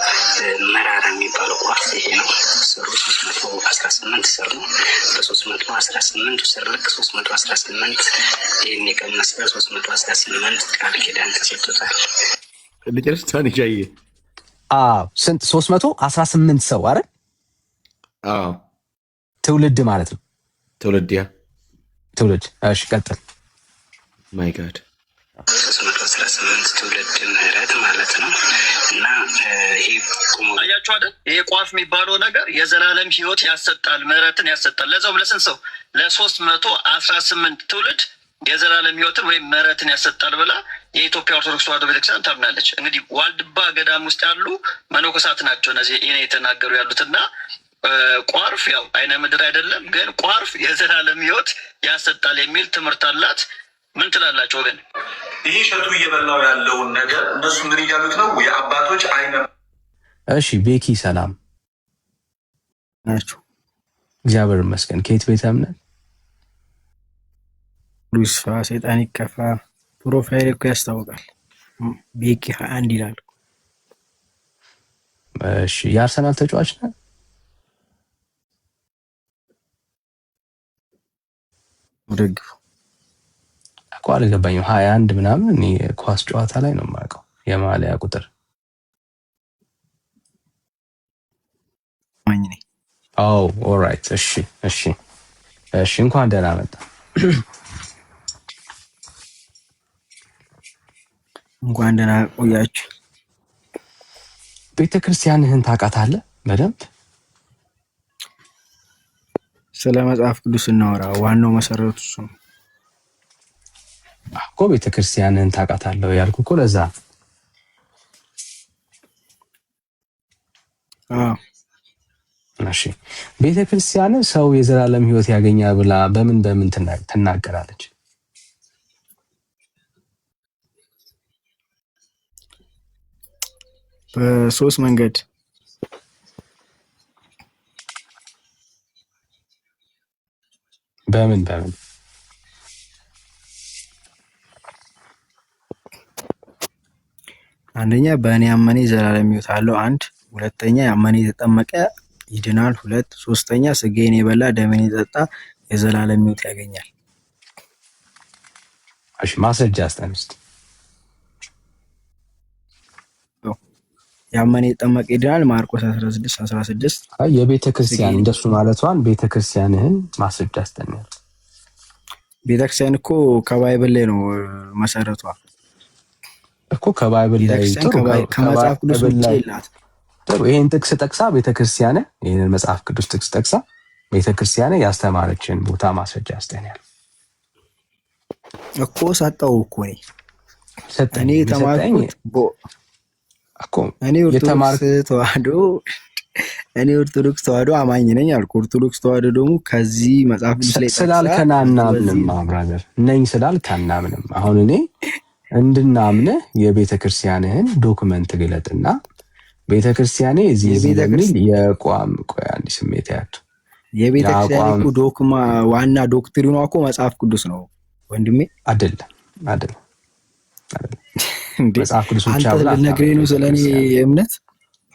መራራ የሚባለው ኳርስ ይሄ ነው። ስሩ 318 ስር ነው። በ318 ስር ልክ 318 ይህን የቀነሰ 318 ቃል ኪዳን ተሰጥቶታል። ልጨርስ ታንጃዬ ስንት 318 ሰው አይደል? ትውልድ ማለት ነው። ትውልድ ያ ትውልድ። እሺ ቀጥል። ማይ ጋድ 318 ትውልድ ምህረት ማለት ነው። እና ይሄ አያችሁ አይደል? ይሄ ቋፍ የሚባለው ነገር የዘላለም ሕይወት ያሰጣል፣ ምህረትን ያሰጣል። ለዛውም ለስንት ሰው? ለ318 ትውልድ የዘላለም ሕይወትን ወይም ምህረትን ያሰጣል ብላ የኢትዮጵያ ኦርቶዶክስ ተዋሕዶ ቤተክርስቲያን ታምናለች። እንግዲህ ዋልድባ ገዳም ውስጥ ያሉ መነኮሳት ናቸው እነዚህ ይሄን የተናገሩ ያሉትና ቋርፍ ያው አይነ ምድር አይደለም፣ ግን ቋርፍ የዘላለም ሕይወት ያሰጣል የሚል ትምህርት አላት። ምን ትላላችሁ ወገን? ይህ እሸቱ እየበላው ያለውን ነገር እነሱ ምን እያሉት ነው? የአባቶች አይነ። እሺ ቤኪ ሰላም ናችሁ? እግዚአብሔር ይመስገን። ከየት ቤተ እምነት? ሉስፋ ሰይጣን ይከፋ ፕሮፋይል እኮ ያስታውቃል። ቤኪ 21 ይላል። እሺ የአርሰናል ተጫዋች ነህ? ደግፉ እኮ አልገባኝም። 21 ምናምን እኔ ኳስ ጨዋታ ላይ ነው የማውቀው የማሊያ ቁጥር ማኝ ነኝ። ኦልራይት። እሺ እሺ እሺ እንኳን ደህና መጣ። እንኳን ደህና ቆያችሁ። ቤተክርስቲያንህን ታውቃታለህ በደንብ? ስለ መጽሐፍ ቅዱስ እናወራ። ዋናው መሰረቱ እሱ ነው እኮ። ቤተክርስቲያንህን ታውቃታለህ ያልኩህ እኮ ለዛ። እሺ ቤተክርስቲያን ሰው የዘላለም ሕይወት ያገኛል ብላ በምን ትናገራለች? በሶስት መንገድ። በምን አንደኛ በእኔ ያመነ ዘላለም ሕይወት አለው። አንድ ሁለተኛ ያመነ የተጠመቀ ይድናል። ሁለት ሶስተኛ ስጋዬን የበላ ደሜን የጠጣ የዘላለም ሕይወት ያገኛል። እሺ ማስረጃ አስጠንስት። ያመነ የተጠመቀ ይድናል ማርቆስ 16:16። የቤተክርስቲያን እንደሱ ማለቷን ቤተክርስቲያንህን ማስረጃ አስጠንያል። ቤተክርስቲያን እኮ ከባይብል ላይ ነው መሰረቷ እኮ ከባይብል ላይ ከመጽሐፍ ቅዱስ ውጭ የላት። ይሄን ጥቅስ ጠቅሳ ቤተክርስቲያን ይሄንን መጽሐፍ ቅዱስ ጥቅስ ጠቅሳ ቤተክርስቲያን ያስተማረችን ቦታ ማስረጃ አስጠንያል እኮ። ሰጠው እኮ እኔ ተማርኩት እኮ። እኔ ኦርቶዶክስ ተዋሕዶ አማኝ ነኝ አልኩ። ኦርቶዶክስ ተዋሕዶ ደግሞ ከዚህ መጽሐፍ ቅዱስ ላይ ስላልከን አናምንም። ብራዘር ነኝ ስላልክ አናምንም። አሁን እኔ እንድናምንህ የቤተክርስቲያንህን ዶክመንት ግለጥና ቤተክርስቲያኔ እዚህ የሚል የቋም ቆያን ስሜት ያቱ የቤተክርስቲያን እኮ ዶክማ ዋና ዶክትሪኗ እኮ መጽሐፍ ቅዱስ ነው ወንድሜ። አይደለም መጽሐፍ ቅዱስ ብቻ ብላ ነግሬ ነው ስለኔ እምነት።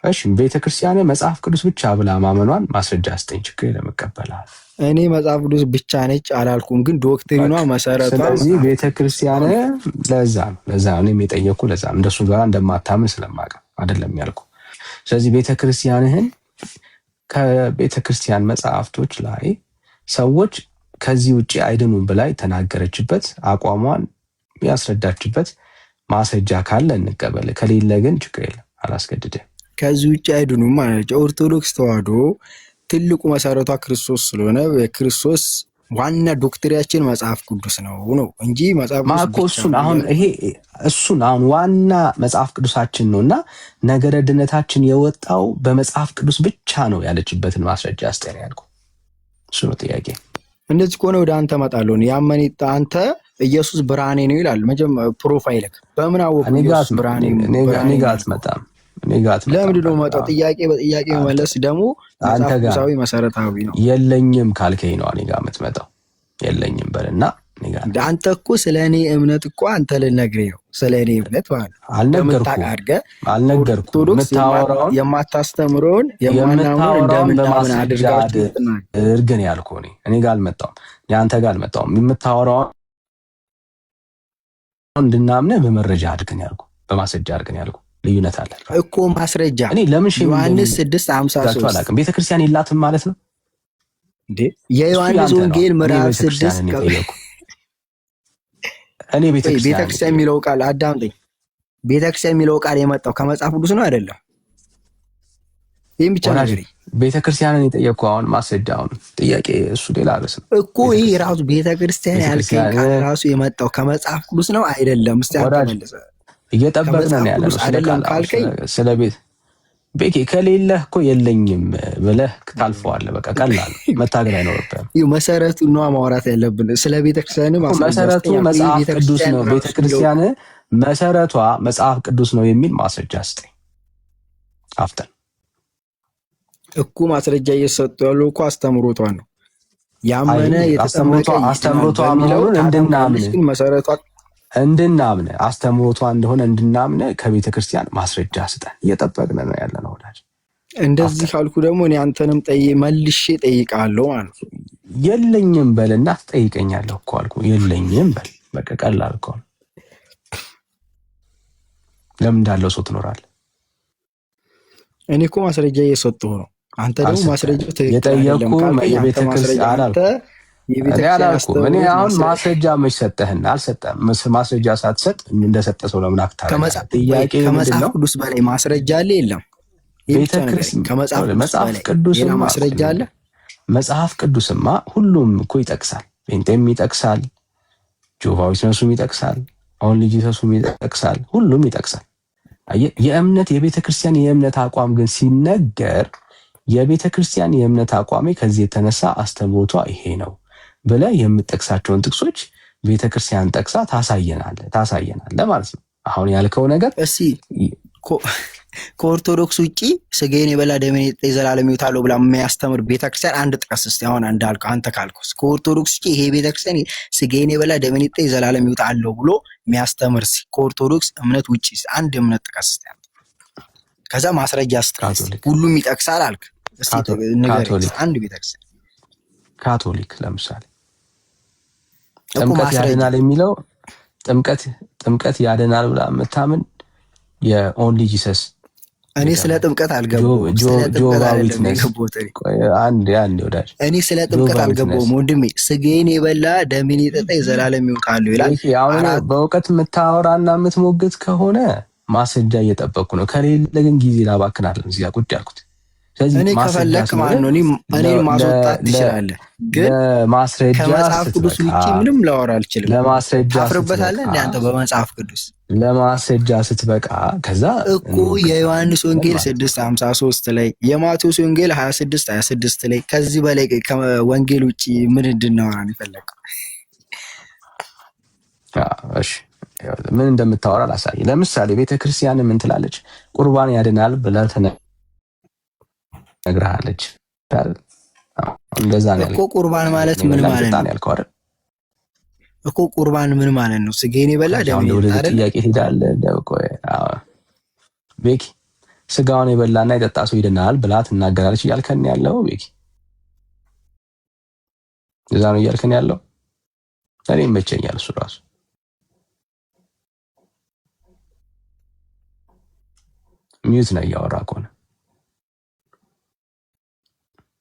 እሺ ቤተክርስቲያን መጽሐፍ ቅዱስ ብቻ ብላ ማመኗን ማስረጃ አስጠኝ። ችግር ለመቀበላል እኔ መጽሐፍ ቅዱስ ብቻ ነች አላልኩም፣ ግን ዶክትሪኗ መሰረቷ። ስለዚህ ቤተክርስቲያን ለዛ ነው እኔም የጠየኩ ለዛ እንደሱ ጋር እንደማታምን ስለማውቅ አይደለም ያልኩ። ስለዚህ ቤተክርስቲያንህን ከቤተክርስቲያን መጽሐፍቶች ላይ ሰዎች ከዚህ ውጪ አይድኑም ብላ ተናገረችበት አቋሟን ያስረዳችበት ማስረጃ ካለ እንቀበል፣ ከሌለ ግን ችግር የለም አላስገድድም። ከዚህ ውጪ አይድኑም ማለት ኦርቶዶክስ ተዋሕዶ ትልቁ መሰረቷ ክርስቶስ ስለሆነ የክርስቶስ ዋና ዶክትሪያችን መጽሐፍ ቅዱስ ነው እንጂ መጽሐፍ ማኮ ቅዱስ እሱን አሁን ዋና መጽሐፍ ቅዱሳችን ነውና ነገረ ድነታችን የወጣው በመጽሐፍ ቅዱስ ብቻ ነው ያለችበትን ማስረጃ አስጠር ያልኩ እሱ ነው ጥያቄ። እንደዚህ ከሆነ ወደ አንተ እመጣለሁ። ያመኔ አንተ ኢየሱስ ብርሃኔ ነው ይላል። መጀመሪያ ፕሮፋይልክ በምን አወቁ? ኢየሱስ ብርሃኔ እኔ ጋር አትመጣም። ለምንድን ነው መጣው? ጥያቄ በጥያቄ መመለስ ደግሞ መጽሐፍ ቅዱሳዊ መሰረታዊ ነው። የለኝም ካልከኝ ነው እኔ ጋር የምትመጣው። የለኝም በልና እኔ ጋር አንተ እኮ ስለ እኔ እምነት እኮ አንተ ልነግረኝ ነው። ስለ እኔ እምነት ማለት አልነገርኩም። የምታወራውን የማታስተምረውን የማናምነውን እንደምናምን አድርጋችሁ እርግን ያልኩህ እኔ ጋር አልመጣሁም። አንተ ጋር አልመጣሁም። የምታወራውን እንድናምነህ በመረጃ አድርገን ያልኩህ፣ በማስረጃ አድርገን ያልኩህ። ልዩነት አለ እኮ ማስረጃ። እኔ ለምን ዮሐንስ 6:53 አላውቅም። ቤተክርስቲያን የላትም ማለት ነው እንዴ? የዮሐንስ ወንጌል ምዕራፍ 6 እኔ ቤተክርስቲያን የሚለው ቃል አዳምጠኝ። ቤተክርስቲያን የሚለው ቃል የመጣው ከመጽሐፍ ቅዱስ ነው አይደለም? ይሄን ብቻ ነገር ቤተክርስቲያንን የጠየቅኩህ አሁን ማስረጃውን ጥያቄ እሱ ሌላ ርዕስ ነው እኮ። ይሄ ራሱ ቤተክርስቲያን ያልከኝ ቃል ራሱ የመጣው ከመጽሐፍ ቅዱስ ነው አይደለም? እስቲ አትመልስ። እየጠበቅን ነው ያለነው አይደለም ካልከኝ ስለ ቤት ቤኪ ከሌለህ እኮ የለኝም ብለህ ታልፈዋለህ። በቃ ቀላል መታገል አይኖርብህም። መሰረቱን ነው ማውራት ያለብን። ስለ ቤተክርስቲያን መሰረቱ መጽሐፍ ቅዱስ ነው። ቤተክርስቲያን መሰረቷ መጽሐፍ ቅዱስ ነው የሚል ማስረጃ ስጠኝ። አፍተን እኮ ማስረጃ እየሰጡ ያለው እኮ አስተምሮቷ ነው። ያመነ የተጠመቀ አስተምሮቷ መሆኑን እንድናምነ አስተምሮቷ እንደሆነ እንድናምነ ከቤተ ክርስቲያን ማስረጃ ስጠን። እየጠበቅን ነው ያለነው ወዳጅ። እንደዚህ ካልኩ ደግሞ እኔ አንተንም መልሼ ጠይቃለሁ ማለት ነው። የለኝም በልና ትጠይቀኛለህ እኮ አልኩ። የለኝም በል በቃ ቀላል እኮ ነው። ለምን እንዳለው ሰው ትኖራለህ? እኔ እኮ ማስረጃ እየሰጠሁ ነው። አንተ ደግሞ ማስረጃ የጠየቁ የቤተ ክርስቲያን እኔ አሁን ማስረጃ መች ሰጠህና አልሰጠህም? ማስረጃ ሳትሰጥ እንደሰጠ ሰው ለምን አክታረጋለህ? ጥያቄ ከመጽሐፍ ቅዱስ በላይ ማስረጃ አለ የለም? መጽሐፍ ቅዱስማ ማስረጃ አለ። መጽሐፍ ቅዱስማ ሁሉም እኮ ይጠቅሳል። ጴንጤም ይጠቅሳል፣ ጆቫዊ ስነሱም ይጠቅሳል፣ አሁን ልጅ ተሱም ይጠቅሳል፣ ሁሉም ይጠቅሳል። የእምነት የቤተ ክርስቲያን የእምነት አቋም ግን ሲነገር የቤተ ክርስቲያን የእምነት አቋሜ ከዚህ የተነሳ አስተምሮቷ ይሄ ነው ብለህ የምትጠቅሳቸውን ጥቅሶች ቤተ ክርስቲያን ጠቅሳ ታሳየናለህ ማለት ነው። አሁን ያልከው ነገር እሺ ከኦርቶዶክስ ውጪ ስጋዬን የበላ ደሜን የጠጣ የዘላለም ሕይወት አለው ብላ የሚያስተምር ቤተክርስቲያን አንድ ጥቀስ እስቲ። አሁን እንዳልከው አንተ ካልከው ከኦርቶዶክስ ውጪ ይሄ ቤተክርስቲያን ስጋዬን የበላ ደሜን የጠጣ የዘላለም ሕይወት አለው ብሎ የሚያስተምር ከኦርቶዶክስ እምነት ውጪ አንድ እምነት ጥቀስ እስቲ። ከዛ ማስረጃ ስጥራስ ሁሉም ይጠቅሳል አልክ። እስቲ ንገረኝ አንድ ቤተክርስቲያን። ካቶሊክ ለምሳሌ ጥምቀት ያድናል የሚለው ጥምቀት ያድናል ብላ የምታምን የኦንሊ ጂሰስ። እኔ ስለ ጥምቀት አልገባሁም። እኔ ስለ ጥምቀት አልገባሁም ወንድሜ። ስጋዬን የበላ ደሜን የጠጣ የዘላለም ሕይወት አለው ይላል። አሁን በእውቀት የምታወራና የምትሞግት ከሆነ ማስረጃ እየጠበቅኩ ነው። ከሌለ ግን ጊዜ ላባክናለን እዚህ ጋር ቁጭ ያልኩት። እኔ ከፈለክ ማለት ነው እኔ ማስወጣት ትችላለህ፣ ግን ማስረጃ ከመጽሐፍ ቅዱስ ውጪ ምንም ላወራ አልችልም። ለማስረጃ ታፍርበታለህ እንደ አንተ በመጽሐፍ ቅዱስ ለማስረጃ ስትበቃ ከዛ እኮ የዮሐንስ ወንጌል 6:53 ላይ የማቴዎስ ወንጌል 26:26 ላይ ከዚህ በላይ ከወንጌል ውጪ ምን እንድናወራ ነው የፈለከው? እሺ ምን እንደምታወራ ላሳይ። ለምሳሌ ቤተክርስቲያን ምን ትላለች? ቁርባን ያድናል ብላ ነግረሃለች። እንደዛ ነው እኮ። ቁርባን ማለት ምን ማለት ነው እኮ? ቁርባን ምን ማለት ነው? ስጋዬን የበላ ደሜን የጠጣ አይደል? ጥያቄ ሄዳለህ ቤኪ። ስጋውን የበላና የጠጣ ሰው ይድናል ብላ ትናገራለች እያልከን ያለው ቤኪ? እዛ ነው እያልከን ያለው? እኔ ይመቸኛል እሱ ራሱ። ሚዩት ነው እያወራ ከሆነ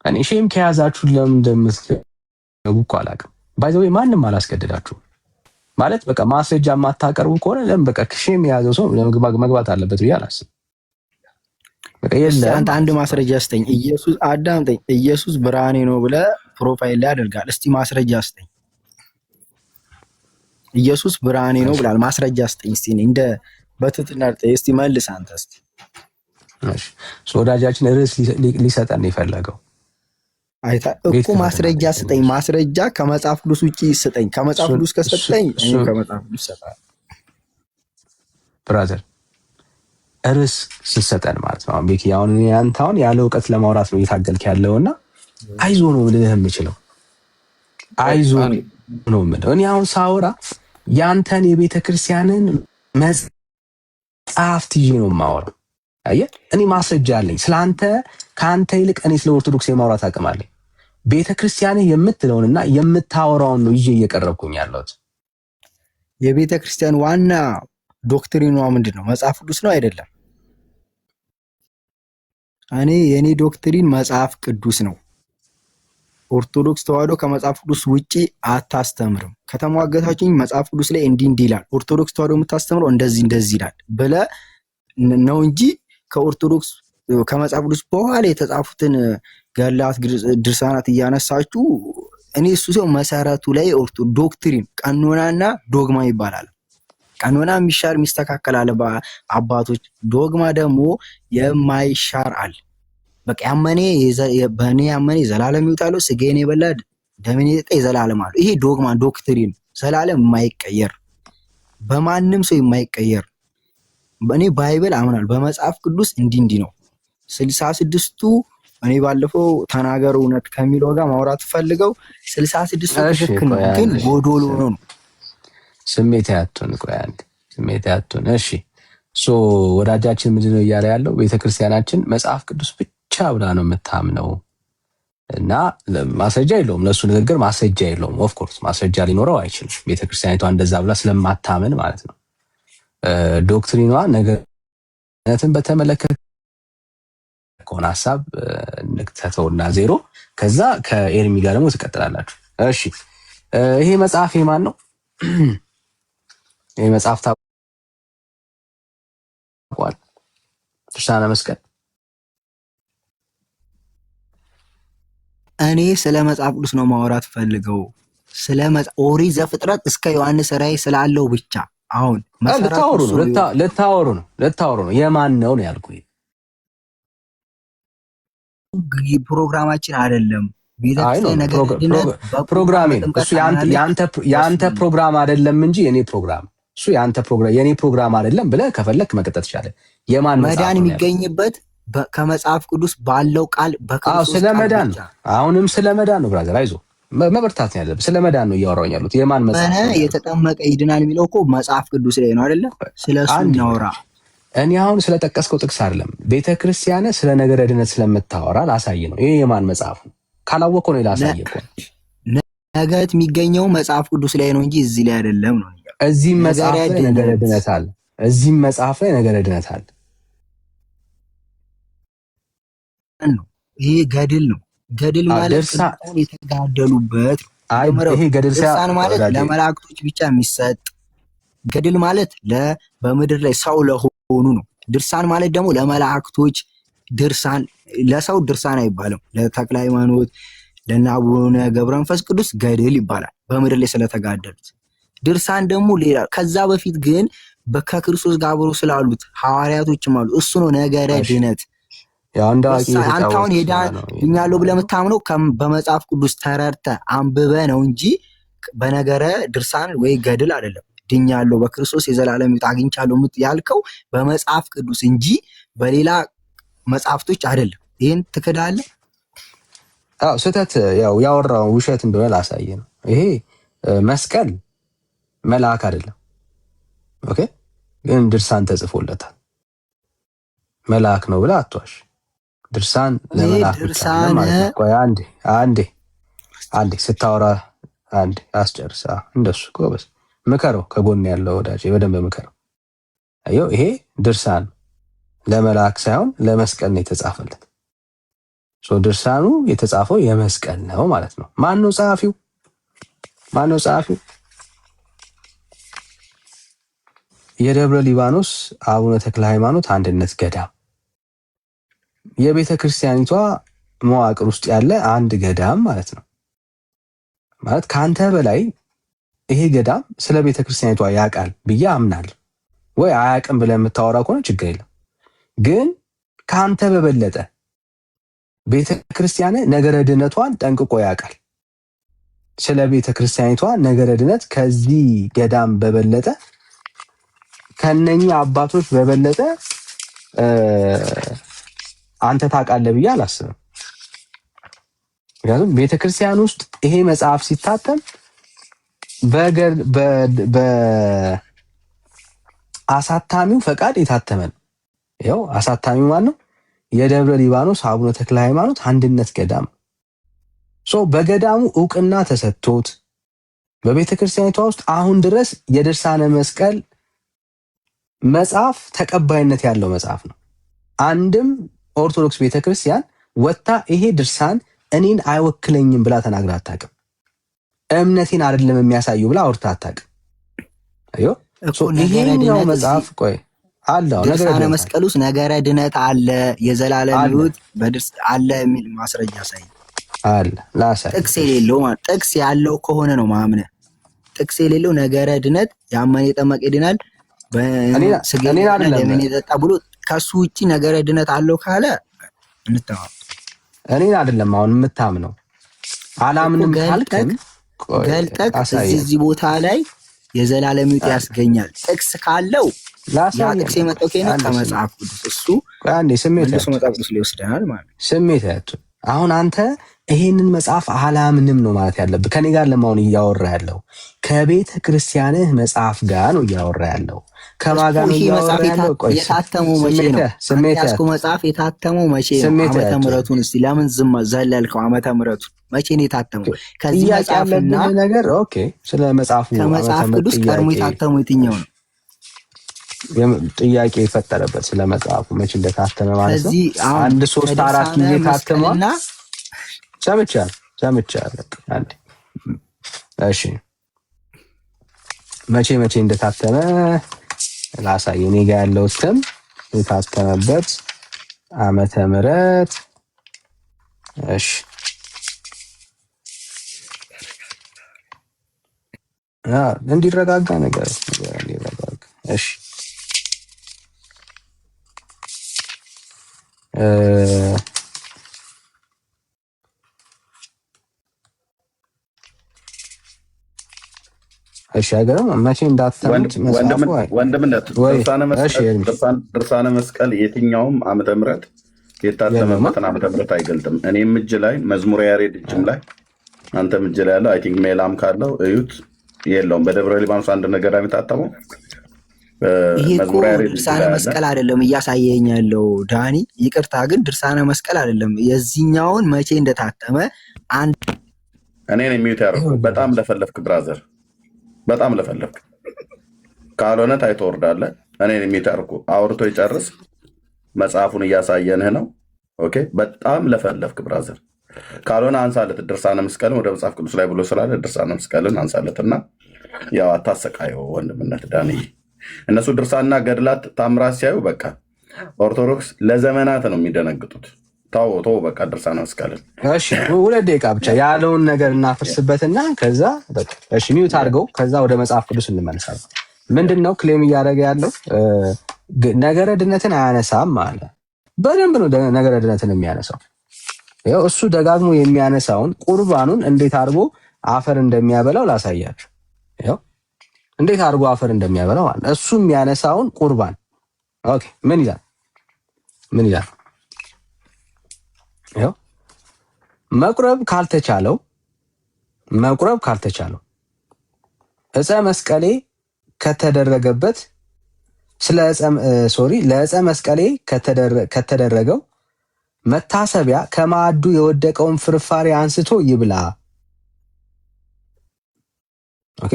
እኔ ሼም ከያዛችሁ ለምን እንደምትገቡ እኮ አላውቅም። ባይ ዘ ወይ ማንም አላስገድዳችሁም ማለት በቃ ማስረጃ የማታቀርቡ ከሆነ ለምን በቃ ሼም የያዘው ሰው መግባት አለበት ብዬ አላስብም። በቃ አንተ አንድ ማስረጃ ስጠኝ። ኢየሱስ አዳምጠኝ። ኢየሱስ ብርሃኔ ነው ብለህ ፕሮፋይል ላይ አድርጋል። እስቲ ማስረጃ ስጠኝ። ኢየሱስ ብርሃኔ ነው ብላል። ማስረጃ ስጠኝ እስቲ። እንደ በትትና እስቲ መልስ አንተ እስቲ። እሺ ወዳጃችን ርዕስ ሊሰጠን የፈለገው አይታ እኮ ማስረጃ ስጠኝ። ማስረጃ ከመጽሐፍ ቅዱስ ውጪ ስጠኝ። ከመጽሐፍ ቅዱስ ከሰጠኝ እኔ ከመጽሐፍ ቅዱስ ሰጣለሁ። ብራዘር ርዕስ ስትሰጠን ማለት ነው። ቤኪ አሁን አንተውን ያለ እውቀት ለማውራት ነው እየታገልክ ያለውና አይዞ ነው ልልህ የምችለው። አይዞ ነው የምልህ። እኔ አሁን ሳወራ ያንተን የቤተ ክርስቲያንን መጽሐፍት ይዤ ነው የማወራው። አየህ እኔ ማስረጃ አለኝ ስለአንተ። ከአንተ ይልቅ እኔ ስለ ኦርቶዶክስ የማውራት አቅም አለኝ። ቤተ ክርስቲያንህ የምትለውንና የምታወራውን ነው ይዤ እየቀረብኩኝ ያለሁት። የቤተ ክርስቲያን ዋና ዶክትሪኗ ምንድን ነው? መጽሐፍ ቅዱስ ነው አይደለም? እኔ የኔ ዶክትሪን መጽሐፍ ቅዱስ ነው። ኦርቶዶክስ ተዋህዶ ከመጽሐፍ ቅዱስ ውጪ አታስተምርም። ከተሟገታችኝ መጽሐፍ ቅዱስ ላይ እንዲህ ይላል፣ ኦርቶዶክስ ተዋህዶ የምታስተምረው እንደዚህ ይላል ብለህ ነው እንጂ ከኦርቶዶክስ ከመጽሐፍ ቅዱስ በኋላ የተጻፉትን ገላት ድርሳናት እያነሳችሁ እኔ እሱ ሲሆን መሰረቱ ላይ ዶክትሪን ቀኖናና ዶግማ ይባላል። ቀኖና የሚሻር የሚስተካከል አለ አባቶች፣ ዶግማ ደግሞ የማይሻር አለ። በቃ ያመኔ በእኔ ያመኔ ዘላለም ይውጣለው፣ ስጋዬን የበላ ደሜን የጠጣ የዘላለም አለው። ይሄ ዶግማ ዶክትሪን ዘላለም የማይቀየር በማንም ሰው የማይቀየር። እኔ ባይብል አምናል በመጽሐፍ ቅዱስ እንዲህ ነው 66ቱ እኔ ባለፈው ተናገር እውነት ከሚለው ጋር ማውራት ፈልገው 66ቱ ትክክል ነው፣ ግን ጎዶሎ ነው። ስሜት ያቱን እሺ ወዳጃችን ምንድነው እያለ ያለው? ቤተክርስቲያናችን መጽሐፍ ቅዱስ ብቻ ብላ ነው የምታምነው እና ማስረጃ የለውም። ለሱ ንግግር ማስረጃ የለውም። ኦፍ ኮርስ ማስረጃ ሊኖረው አይችልም። ቤተክርስቲያኒቷ እንደዛ ብላ ስለማታመን ማለት ነው። ዶክትሪኗ ነገርነትን በተመለከተ ከሆነ ሀሳብ ንክተተውና ዜሮ፣ ከዛ ከኤርሚ ጋር ደግሞ ትቀጥላላችሁ። እሺ ይሄ መጽሐፍ የማን ነው? ይሄ መጽሐፍ ታውቋል? ድርሳነ መስቀል። እኔ ስለ መጽሐፍ ቅዱስ ነው ማውራት ፈልገው። ስለ ኦሪት ዘፍጥረት እስከ ዮሐንስ ራእይ ስላለው ብቻ አሁን ልታወሩ ነው። የማን ነው ያልኩኝ? ፕሮግራማችን አይደለም። ፕሮግራሜ ነው እሱ። ያንተ ፕሮግራም አይደለም እንጂ የኔ ፕሮግራም እሱ። የኔ ፕሮግራም አይደለም ብለህ ከፈለክ መቀጠል ትችላለህ። የማን መዳን የሚገኝበት ከመጽሐፍ ቅዱስ ባለው ቃል በክርስቶስ ስለ መዳን ነው። አሁንም ስለ መዳን ነው ብራዘር፣ አይዞህ መበርታት ነው ያለብህ። ስለ መዳን ነው እያወራሁኝ ያሉት። የማን መጽሐፍ ነው? የተጠመቀ ይድናል የሚለው እኮ መጽሐፍ ቅዱስ ላይ ነው አይደለ? ስለሱ እናወራ። እኔ አሁን ስለጠቀስከው ጥቅስ አይደለም። ቤተክርስቲያን ስለ ነገረ ድነት ስለምታወራ ላሳይ ነው። ይሄ የማን መጽሐፍ ነው? ካላወቀው ነው ላሳይ እኮ። ነገት የሚገኘው መጽሐፍ ቅዱስ ላይ ነው እንጂ እዚህ ላይ አይደለም ነው። እዚህም መጽሐፍ ላይ ነገረ ድነት አለ። እዚህም መጽሐፍ ላይ ነገረ ድነት አለ። ይሄ ገድል ነው። ገድል ማለት የተጋደሉበት ይሄ ገድል ድርሳን ማለት ለመላእክቶች ብቻ የሚሰጥ ገድል ማለት በምድር ላይ ሰው ለሆኑ ነው። ድርሳን ማለት ደግሞ ለመላእክቶች ድርሳን፣ ለሰው ድርሳን አይባልም። ለተክለ ሃይማኖት ለእነ አቡነ ገብረ መንፈስ ቅዱስ ገድል ይባላል፣ በምድር ላይ ስለተጋደሉት። ድርሳን ደግሞ ሌላ። ከዛ በፊት ግን ከክርስቶስ ጋር አብሮ ስላሉት ሐዋርያቶችም አሉ። እሱ ነው ነገረ ድነት። አንተ አሁን ድኛለሁ ብለህ የምታምነው በመጽሐፍ ቅዱስ ተረድተህ አንብበህ ነው እንጂ በነገረ ድርሳን ወይ ገድል አይደለም። ድኛለሁ በክርስቶስ የዘላለም ሕይወት አግኝቻለሁ ያልከው በመጽሐፍ ቅዱስ እንጂ በሌላ መጽሐፍቶች አይደለም። ይህን ትክዳለህ? ስህተት ያወራው ውሸት እንደሆነ ላሳየ ነው። ይሄ መስቀል መልአክ አይደለም። ኦኬ፣ ግን ድርሳን ተጽፎለታል። መልአክ ነው ብለህ አትዋሽ። ድርሳን ለመልአክ ብቻ ማለት ነው። ቆይ አንዴ ስታወራ አንዴ አስጨርሳ። እንደሱ ጎበዝ ምከረው፣ ከጎን ያለው ወዳጅ በደንብ ምከረው። አየው፣ ይሄ ድርሳን ለመልአክ ሳይሆን ለመስቀል ነው የተጻፈለት። ድርሳኑ የተጻፈው የመስቀል ነው ማለት ነው። ማን ነው ጸሐፊው? የደብረ ሊባኖስ አቡነ ተክለ ሃይማኖት አንድነት ገዳም የቤተ ክርስቲያኒቷ መዋቅር ውስጥ ያለ አንድ ገዳም ማለት ነው። ማለት ከአንተ በላይ ይሄ ገዳም ስለ ቤተክርስቲያኒቷ ያውቃል ብዬ አምናለሁ። ወይ አያውቅም ብለህ የምታወራ ከሆነ ችግር የለም። ግን ከአንተ በበለጠ ቤተክርስቲያን ነገረ ድነቷን ጠንቅቆ ያውቃል። ስለ ቤተክርስቲያኒቷ ነገረ ድነት ከዚህ ገዳም በበለጠ ከነኛ አባቶች በበለጠ አንተ ታውቃለህ ብዬ አላስብም። ምክንያቱም ቤተክርስቲያን ውስጥ ይሄ መጽሐፍ ሲታተም በአሳታሚው ፈቃድ የታተመ ነው። ይኸው አሳታሚው ማን ነው? የደብረ ሊባኖስ አቡነ ተክለ ሃይማኖት አንድነት ገዳም። በገዳሙ እውቅና ተሰጥቶት በቤተክርስቲያኒቷ ውስጥ አሁን ድረስ የድርሳነ መስቀል መጽሐፍ ተቀባይነት ያለው መጽሐፍ ነው። አንድም ኦርቶዶክስ ቤተክርስቲያን ወጣ ይሄ ድርሳን እኔን አይወክለኝም ብላ ተናግራ አታውቅም። እምነቴን አይደለም የሚያሳዩ ብላ አውርታ አታውቅም። አዮ ይሄኛው መጽሐፍ ቆይ አለው ድርሳነ መስቀል ውስጥ ነገረ ድነት አለ፣ የዘላለም ሕይወት በድርስ አለ የሚል ማስረጃ ሳይ አለ ላሳይ። ጥቅስ የሌለው ማለት ጥቅስ ያለው ከሆነ ነው ማምነ። ጥቅስ የሌለው ነገረ ድነት ያመነ የጠመቀ ይድናል በስጋኔ አይደለም የጠጣ ብሎ ከሱ ውጪ ነገረ ድነት አለው ካለ እንተዋው። እኔን አይደለም አሁን የምታምነው አላምንም ካልከም ገልጠቅ እዚህ ቦታ ላይ የዘላለም ሕይወት ያስገኛል ጥቅስ ካለው ያ ጥቅስ የመጣው ከመጽሐፍ ቅዱስ እሱ አንዴ ስሜት መጽሐፍ ቅዱስ ሊወስደናል ማለት ስሜት ያቱ አሁን አንተ ይሄንን መጽሐፍ አላምንም ነው ማለት ያለብህ። ከኔ ጋር ለማውን እያወራ ያለው ከቤተ ክርስቲያንህ መጽሐፍ ጋር ነው እያወራ ያለው። ከማጋ ነው እያወራ ያለው። ቆይ የታተመው መቼ ነው? ያስኩ መጽሐፍ የታተመው መቼ ነው? ዓመተ ምሕረቱን እስቲ ለምን ዝም ዘለልከው? ዓመተ ምሕረቱን መቼ ነው የታተመው? ከዚህ መጽሐፍና ነገር ኦኬ፣ ስለ መጽሐፉ ከመጽሐፍ ቅዱስ ቀድሞ የታተመው የትኛው ነው? ጥያቄ የፈጠረበት ስለ መጽሐፉ መቼ እንደታተመ ማለት ነው። አንድ 3-4 ጊዜ ታተመና ሰምቻለሁ። አንዴ እሺ፣ መቼ እንደታተመ ላሳይ። እኔ ጋር ያለው ስም የታተመበት ዓመተ ምሕረት እሺ፣ እንዲረጋጋ ነገር እንዲረጋጋ እሺ እሺ አይገርም። መቼ እንዳታምጥ ወንድምነት ድርሳነ መስቀል የትኛውም ዓመተ ምሕረት የታተመበትን ዓመተ ምሕረት አይገልጥም። እኔም እጅ ላይ መዝሙረ ያሬድ እጅም ላይ አንተም እጅ ላይ ያለው አይ ቲንክ ሜላም ካለው እዩት፣ የለውም። በደብረ ሊባኖስ አንድ ነገር የሚታተመው ይሄ እኮ ድርሳነ መስቀል አይደለም እያሳየኝ ያለው ዳኒ፣ ይቅርታ ግን ድርሳነ መስቀል አይደለም። የዚህኛውን መቼ እንደታተመ አንድ እኔን የሚዩት ያደርጉ። በጣም ለፈለፍክ ብራዘር፣ በጣም ለፈለፍክ። ካልሆነ ታይቶ ወርዳለህ። እኔን የሚዩት ያደርጉ። አውርቶ ይጨርስ። መጽሐፉን እያሳየንህ ነው። ኦኬ፣ በጣም ለፈለፍክ ብራዘር። ካልሆነ አንሳለት ድርሳነ መስቀልን ወደ መጽሐፍ ቅዱስ ላይ ብሎ ስላለ ድርሳነ መስቀልን አንሳለትና ያው አታሰቃየው ወንድምነት ዳንዬ። እነሱ ድርሳና ገድላት ታምራት ሲያዩ በቃ ኦርቶዶክስ ለዘመናት ነው የሚደነግጡት። ተው በቃ ድርሳነ መስቀልን። እሺ 2 ደቂቃ ብቻ ያለውን ነገር እናፈርስበትና ከዛ በቃ እሺ ሚውት አድርገው፣ ከዛ ወደ መጽሐፍ ቅዱስ እንመለሳለን። ምንድነው ክሌም እያደረገ ያለው? ነገረ ድነትን አያነሳም ማለት በደንብ ነው ነገረ ድነትን የሚያነሳው። ያው እሱ ደጋግሞ የሚያነሳውን ቁርባኑን እንዴት አድርጎ አፈር እንደሚያበላው ላሳያችሁ። ያው እንዴት አድርጎ አፈር እንደሚያበላው ማለት እሱ የሚያነሳውን ቁርባን ኦኬ፣ ምን ይላል? ያው መቁረብ ካልተቻለው ዕፀ መስቀሌ ከተደረገበት ለዕፀ መስቀሌ ከተደረገው መታሰቢያ ከማዕዱ የወደቀውን ፍርፋሪ አንስቶ ይብላ። ኦኬ፣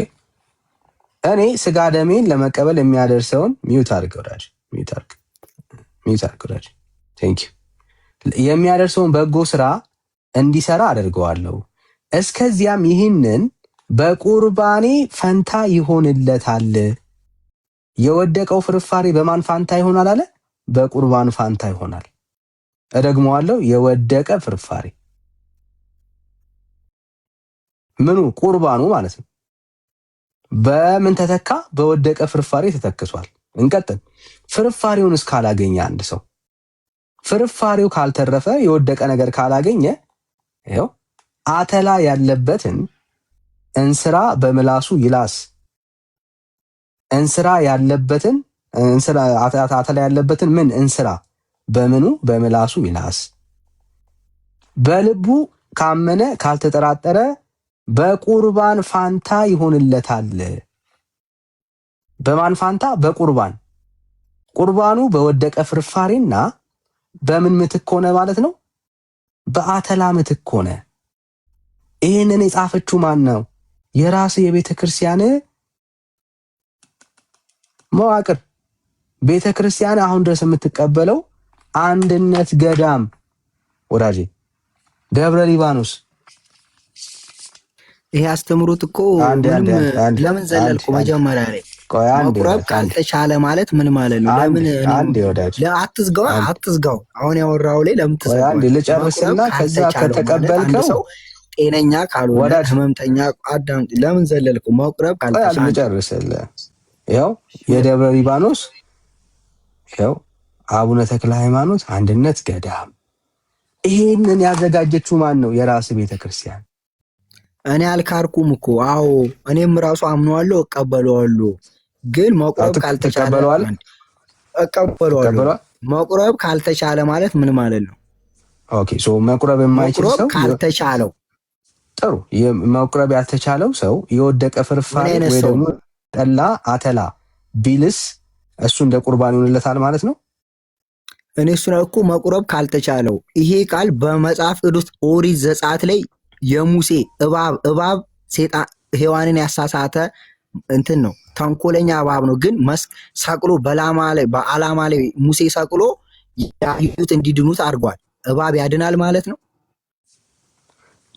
እኔ ስጋ ደሜን ለመቀበል የሚያደርሰውን ሚውት አድርግ ወዳጅ፣ ቴንክ ዩ። የሚያደርሰውን በጎ ስራ እንዲሰራ አደርገዋለሁ። እስከዚያም ይህንን በቁርባኔ ፈንታ ይሆንለታል። የወደቀው ፍርፋሪ በማን ፋንታ ይሆናል አለ? በቁርባን ፋንታ ይሆናል። እደግመዋለሁ፣ የወደቀ ፍርፋሪ ምኑ ቁርባኑ ማለት ነው። በምን ተተካ? በወደቀ ፍርፋሪ ተተክቷል። እንቀጥል። ፍርፋሪውን እስካላገኘ አንድ ሰው ፍርፋሪው ካልተረፈ የወደቀ ነገር ካላገኘ ይኸው አተላ ያለበትን እንስራ በምላሱ ይላስ። እንስራ ያለበትን አተላ ያለበትን ምን እንስራ በምኑ በምላሱ ይላስ። በልቡ ካመነ ካልተጠራጠረ በቁርባን ፋንታ ይሆንለታል። በማን ፋንታ? በቁርባን። ቁርባኑ በወደቀ ፍርፋሪና በምን ምትክ ሆነ ማለት ነው? በአተላ ምትክ ሆነ። ይህንን የጻፈችው ማን ነው? የራስ የቤተ ክርስቲያን መዋቅር። ቤተ ክርስቲያን አሁን ድረስ የምትቀበለው አንድነት ገዳም ወዳጄ፣ ደብረ ሊባኖስ። ይሄ አስተምሮት እኮ ለምን ዘለልኩ? መጀመሪያ ላይ መቁረብ ካልተቻለ ማለት ምን ማለት ነው? አትዝጋው። አሁን ያወራው ላይ ለምን ትዘጋው? ልጨርስና ከዛ ከተቀበልከው ሰው ጤነኛ ካልሆነ ህመምተኛ አዳምጥ። ለምን ዘለልኩ? መቁረብ ካልተቻለ ልጨርስልህ። ያው የደብረ ሊባኖስ ያው አቡነ ተክለ ሃይማኖት አንድነት ገዳም። ይሄንን ያዘጋጀችው ማን ነው? የራስ ቤተክርስቲያን። እኔ አልካርኩም እኮ። አዎ እኔም ራሱ አምነዋለሁ፣ እቀበለዋለሁ። ግን መቁረብ ካልተቻለ እቀበለዋለሁ። መቁረብ ካልተቻለ ማለት ምን ማለት ነው? ኦኬ ሶ መቁረብ የማይችል ሰው ካልተቻለው፣ ጥሩ መቁረብ ያልተቻለው ሰው የወደቀ ፍርፋሪ ወይ ደግሞ ጠላ አተላ ቢልስ እሱ እንደ ቁርባን ይሆንለታል ማለት ነው። እኔ እሱ ነው እኮ መቁረብ ካልተቻለው። ይሄ ቃል በመጽሐፍ ቅዱስ ኦሪት ዘጸአት ላይ የሙሴ እባብ ሴጣን ሔዋንን ያሳሳተ እንትን ነው፣ ተንኮለኛ እባብ ነው። ግን ሰቅሎ በዓላማ ላይ ሙሴ ሰቅሎ ያዩት እንዲድኑት አድርጓል። እባብ ያድናል ማለት ነው።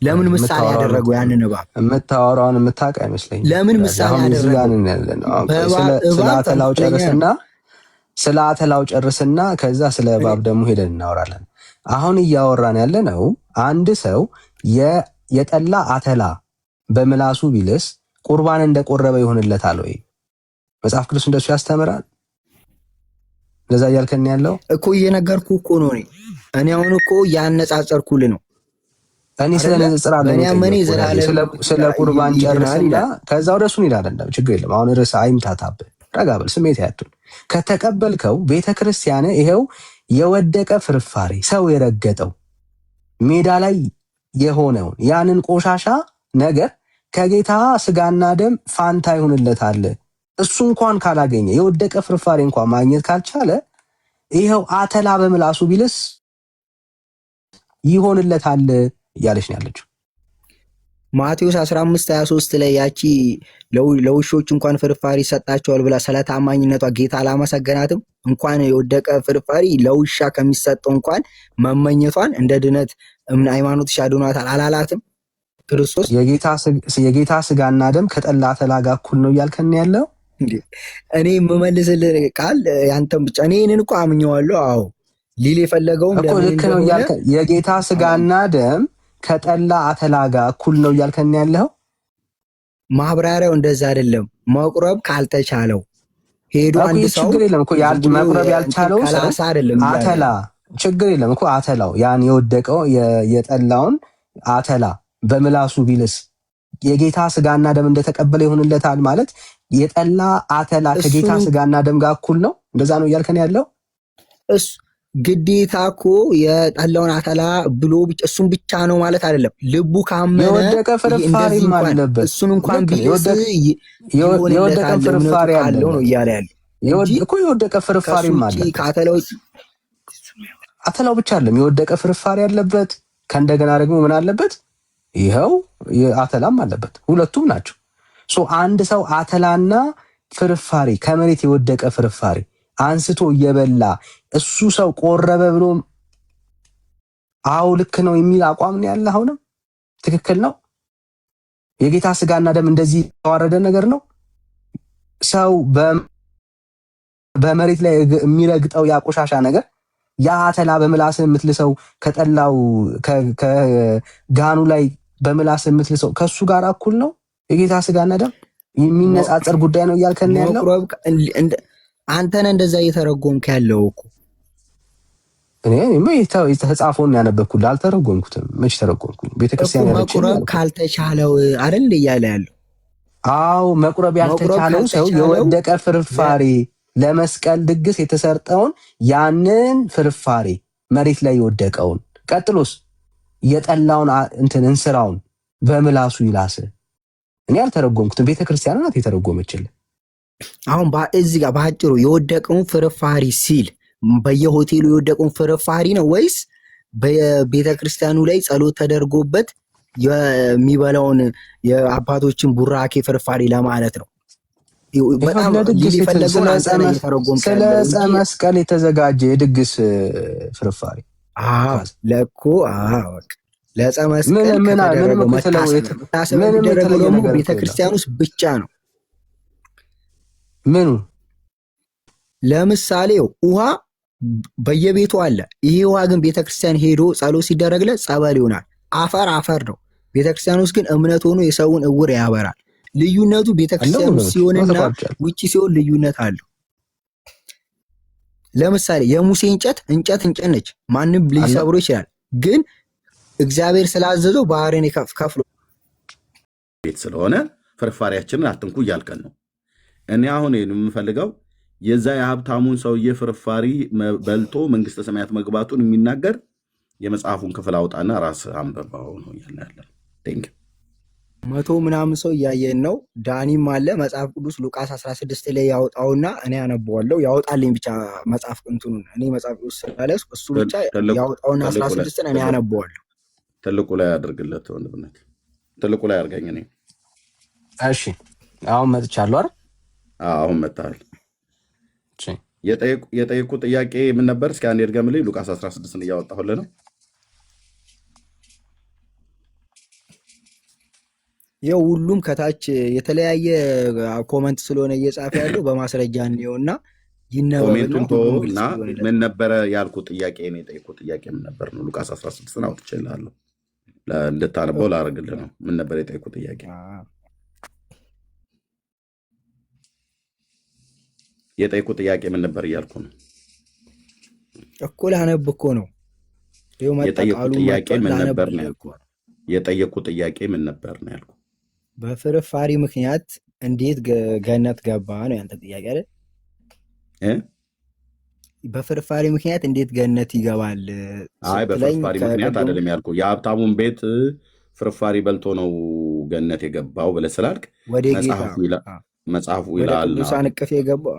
ለምን ምሳሌ ያደረገው ያንን እባብ? የምታወራውን የምታውቅ አይመስለኝም። ለምን ምሳሌ ያደረገው? ስለ አተላው ጨርስና ከዛ ስለ እባብ ደግሞ ሄደን እናወራለን። አሁን እያወራን ያለ ነው አንድ ሰው የጠላ አተላ በምላሱ ቢልስ ቁርባን እንደቆረበ ይሆንለታል ወይ? መጽሐፍ ቅዱስ እንደሱ ያስተምራል? ለዛ እያልከን ያለው እኮ እየነገርኩ እኮ ነው። እኔ አሁን እኮ ያነጻጸርኩልህ ነው። እኔ ስለ ንጽጽር ስለ ቁርባን ጨርስና ከዛ ወደሱ እንሄዳለን። ችግር የለም። አሁን ርዕስ አይምታታብህ። ረጋ በል፣ ስሜት ያቱን ከተቀበልከው ቤተክርስቲያን ይሄው የወደቀ ፍርፋሪ ሰው የረገጠው ሜዳ ላይ የሆነውን ያንን ቆሻሻ ነገር ከጌታ ስጋና ደም ፋንታ ይሆንለታል። እሱ እንኳን ካላገኘ የወደቀ ፍርፋሪ እንኳን ማግኘት ካልቻለ ይሄው አተላ በምላሱ ቢልስ ይሆንለታል እያለች ነው ያለችው። ማቴዎስ 15:23 ላይ ያቺ ለውሾች እንኳን ፍርፋሪ ይሰጣቸዋል ብላ ስለ ታማኝነቷ ጌታ አላመሰገናትም? እንኳን የወደቀ ፍርፋሪ ለውሻ ከሚሰጠው እንኳን መመኘቷን እንደ ድነት ሃይማኖትሽ አድኗታል አላላትም? ክርስቶስ የጌታ ስጋና ደም ከጠላ አተላ ጋር እኩል ነው እያልከን ያለው? እኔ የምመልስልህ ቃል ያንተም ብቻ። እኔ ይህንን እኮ አምኜዋለሁ። አዎ ሊል የፈለገውም እኮ ልክ ነው እያልከ የጌታ ስጋና ደም ከጠላ አተላ ጋር እኩል ነው እያልከን ያለው? ማብራሪያው እንደዛ አይደለም። መቁረብ ካልተቻለው ሄዶ አንድ ሰው ችግር የለም እኮ መቁረብ ያልቻለው ሰው አተላ ችግር የለም እኮ አተላው ያን የወደቀው የጠላውን አተላ በምላሱ ቢልስ የጌታ ስጋና ደም እንደተቀበለ ይሆንለታል ማለት የጠላ አተላ ከጌታ ስጋና ደም ጋር እኩል ነው። እንደዛ ነው እያልከን ያለው? እሱ ግዴታ እኮ የጠላውን አተላ ብሎ እሱን ብቻ ነው ማለት አይደለም። ልቡ ካመነ የወደቀ ፍርፋሪም አለበት። እሱን እንኳን ቢልስ የወደቀ ፍርፋሪ አለው ነው እያለ ያለ እኮ የወደቀ ፍርፋሪም አለበት። አተላው ብቻ አይደለም የወደቀ ፍርፋሪ አለበት። ከእንደገና ደግሞ ምን አለበት? ይኸው አተላም አለበት። ሁለቱም ናቸው። አንድ ሰው አተላና ፍርፋሪ ከመሬት የወደቀ ፍርፋሪ አንስቶ እየበላ እሱ ሰው ቆረበ ብሎ አው ልክ ነው የሚል አቋም ነው ያለ። አሁንም ትክክል ነው። የጌታ ስጋና ደም እንደዚህ የተዋረደ ነገር ነው። ሰው በመሬት ላይ የሚረግጠው ያቆሻሻ ነገር ያ አተላ በምላስ የምትልሰው ከጠላው ከጋኑ ላይ በምላስ የምትልሰው ከሱ ጋር እኩል ነው? የጌታ ስጋና ደም የሚነጻጸር ጉዳይ ነው እያልከን ያለው አንተን እንደዛ እየተረጎምክ ያለው እኮ እኔ የተጻፈውን ያነበብኩት አልተረጎምኩትም። መች ተረጎምኩኝ? ቤተክርስቲያን መቁረብ ካልተቻለው አይደል እያለ ያለው? አዎ መቁረብ ያልተቻለው ሰው የወደቀ ፍርፋሪ ለመስቀል ድግስ የተሰርጠውን ያንን ፍርፋሪ መሬት ላይ የወደቀውን ቀጥሎስ የጠላውን እንስራውን በምላሱ ይላስ። እኔ አልተረጎምኩትም። ቤተክርስቲያን ናት የተረጎመችልን። አሁን እዚህ ጋር በአጭሩ የወደቀውን ፍርፋሪ ሲል በየሆቴሉ የወደቀውን ፍርፋሪ ነው ወይስ በቤተክርስቲያኑ ላይ ጸሎት ተደርጎበት የሚበላውን የአባቶችን ቡራኬ ፍርፋሪ ለማለት ነው? በጣም ስለ ዕፀ መስቀል የተዘጋጀ የድግስ ፍርፋሪ ለኮ ለዕፀ መስቀል ከተደረገው መታሰቢያ የሚደረገው ደግሞ ቤተክርስቲያን ውስጥ ብቻ ነው። ምኑ? ለምሳሌ ውሃ በየቤቱ አለ። ይሄ ውሃ ግን ቤተክርስቲያን ሄዶ ጸሎት ሲደረግለት ጸበል ይሆናል። አፈር ነው። ቤተክርስቲያን ውስጥ ግን እምነት ሆኖ የሰውን እውር ያበራል። ልዩነቱ ቤተክርስቲያን ውስጥ ሲሆንና ውጪ ሲሆን ልዩነት አለው። ለምሳሌ የሙሴ እንጨት ነች። ማንም ሊሰብሮ ይችላል። ግን እግዚአብሔር ስላዘዘው ባህርን ከፍሎ ቤት ስለሆነ ፍርፋሪያችንን አትንኩ እያልከን ነው። እኔ አሁን የምፈልገው የዛ የሀብታሙን ሰውዬ ፍርፋሪ በልቶ መንግስተ ሰማያት መግባቱን የሚናገር የመጽሐፉን ክፍል አውጣና ራስ አንበባው ነው ያለ። መቶ ምናምን ሰው እያየን ነው። ዳኒም አለ መጽሐፍ ቅዱስ ሉቃስ 16 ላይ ያወጣውና እኔ አነበዋለሁ። ያወጣልኝ ብቻ መጽሐፍ ቅዱሱን እኔ መጽሐፍ ቅዱስ ስላለስ እሱ ብቻ ያወጣውና 16ን እኔ አነበዋለሁ። ትልቁ ላይ አድርግለት ወንድምነት፣ ትልቁ ላይ አድርገኝ። እኔ እሺ አሁን መጥቻለሁ አይደል? አሁን መጣል። የጠየቁ ጥያቄ ምን ነበር? እስኪ አንዴ ድገምልኝ። ሉቃስ 16ን እያወጣሁልህ ነው። ይኸው ሁሉም ከታች የተለያየ ኮመንት ስለሆነ እየጻፈ ያለው በማስረጃ እንየውና ይነበብና ምን ነበረ ያልኩ ጥያቄ ነው። የጠየቁ ጥያቄ ምን ነበር ነው? ሉቃስ 16ን አውጥቼልሃለሁ እንድታነበው ላደርግልህ ነው። ምን ነበር የጠየቁ ጥያቄ? የጠየቁ ጥያቄ ምን ነበር እያልኩ ነው እኮ። ላነብ እኮ ነው። የጠየቁ ጥያቄ ምን ነበር ነው ያልኩ። የጠየቁ ጥያቄ ምን ነበር ነው ያልኩ። በፍርፋሪ ምክንያት እንዴት ገነት ገባ ነው ያንተ ጥያቄ አይደል? በፍርፋሪ ምክንያት እንዴት ገነት ይገባል? አይ በፍርፋሪ ምክንያት አይደለም ያልኩ። የሀብታሙን ቤት ፍርፋሪ በልቶ ነው ገነት የገባው ብለህ ስላልክ መጽሐፉ ይላል ቅዱሳን እቅፍ የገባው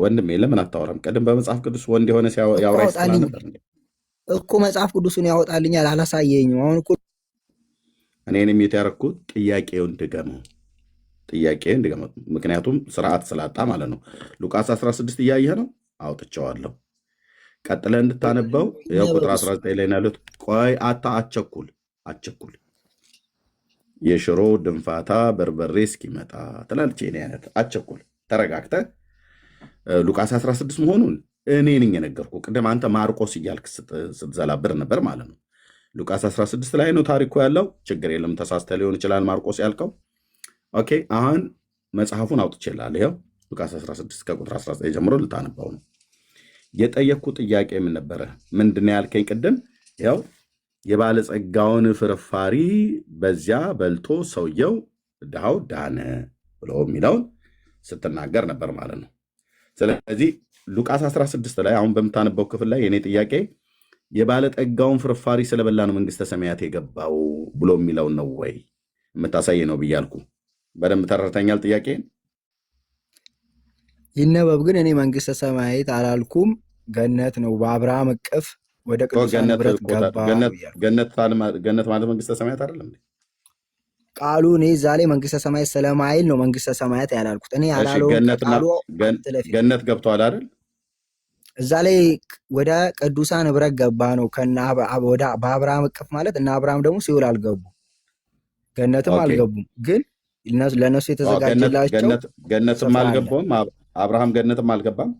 ወንድሜ ለምን አታወራም? ቀደም በመጽሐፍ ቅዱስ ወንድ የሆነ ያወራ ነበር እኮ። መጽሐፍ ቅዱስን ያወጣልኛል አላሳየኝም። አሁን እኮ እኔን የሚት ያደረኩት ጥያቄውን ድገመው፣ ጥያቄውን ድገመው። ምክንያቱም ስርዓት ስላጣ ማለት ነው። ሉቃስ 16 እያየህ ነው፣ አውጥቼዋለሁ። ቀጥለህ እንድታነበው ያው ቁጥር 19 ላይ ያሉት። ቆይ አቸኩል የሽሮ ድንፋታ በርበሬ እስኪመጣ ትላለች። እኔ አይነት አቸኩል፣ ተረጋግተህ ሉቃስ 16 መሆኑን እኔ ነኝ የነገርኩህ። ቅድም አንተ ማርቆስ እያልክ ስትዘላብር ነበር ማለት ነው። ሉቃስ 16 ላይ ነው ታሪኩ ያለው። ችግር የለም ተሳስተህ ሊሆን ይችላል ማርቆስ ያልከው። ኦኬ አሁን መጽሐፉን አውጥቼልሃለሁ። ይኸው ሉቃስ 16 ከቁጥር 19 ጀምሮ ልታነባው ነው። የጠየቅኩ ጥያቄ ምን ነበረ? ምንድን ያልከኝ ቅድም? ያው የባለጸጋውን ፍርፋሪ በዚያ በልቶ ሰውየው ድሃው ዳነ ብሎ የሚለውን ስትናገር ነበር ማለት ነው። ስለዚህ ሉቃስ 16 ላይ አሁን በምታነበው ክፍል ላይ የኔ ጥያቄ የባለጠጋውን ፍርፋሪ ስለበላ ነው መንግስተ ሰማያት የገባው ብሎ የሚለውን ነው ወይ የምታሳይ ነው ብያልኩ። በደንብ ተረድተኛል ጥያቄ? ይነበብ ግን እኔ መንግስተ ሰማያት አላልኩም፣ ገነት ነው። በአብርሃም እቅፍ ወደ ቅዱሳን ህብረት ገባ። ገነት ማለት መንግስተ ሰማያት አይደለም ቃሉ። እኔ እዛ ላይ መንግስተ ሰማያት ስለማይል ነው መንግስተ ሰማያት ያላልኩት። እኔ ያላለው ገነት ገብቷል አይደል? እዛ ላይ ወደ ቅዱሳን ህብረት ገባ ነው። በአብርሃም እቅፍ ማለት እና አብርሃም ደግሞ ሲኦል አልገቡ ገነትም አልገቡም። ግን ለእነሱ የተዘጋጀላቸው ገነትም አልገባም። አብርሃም ገነትም አልገባም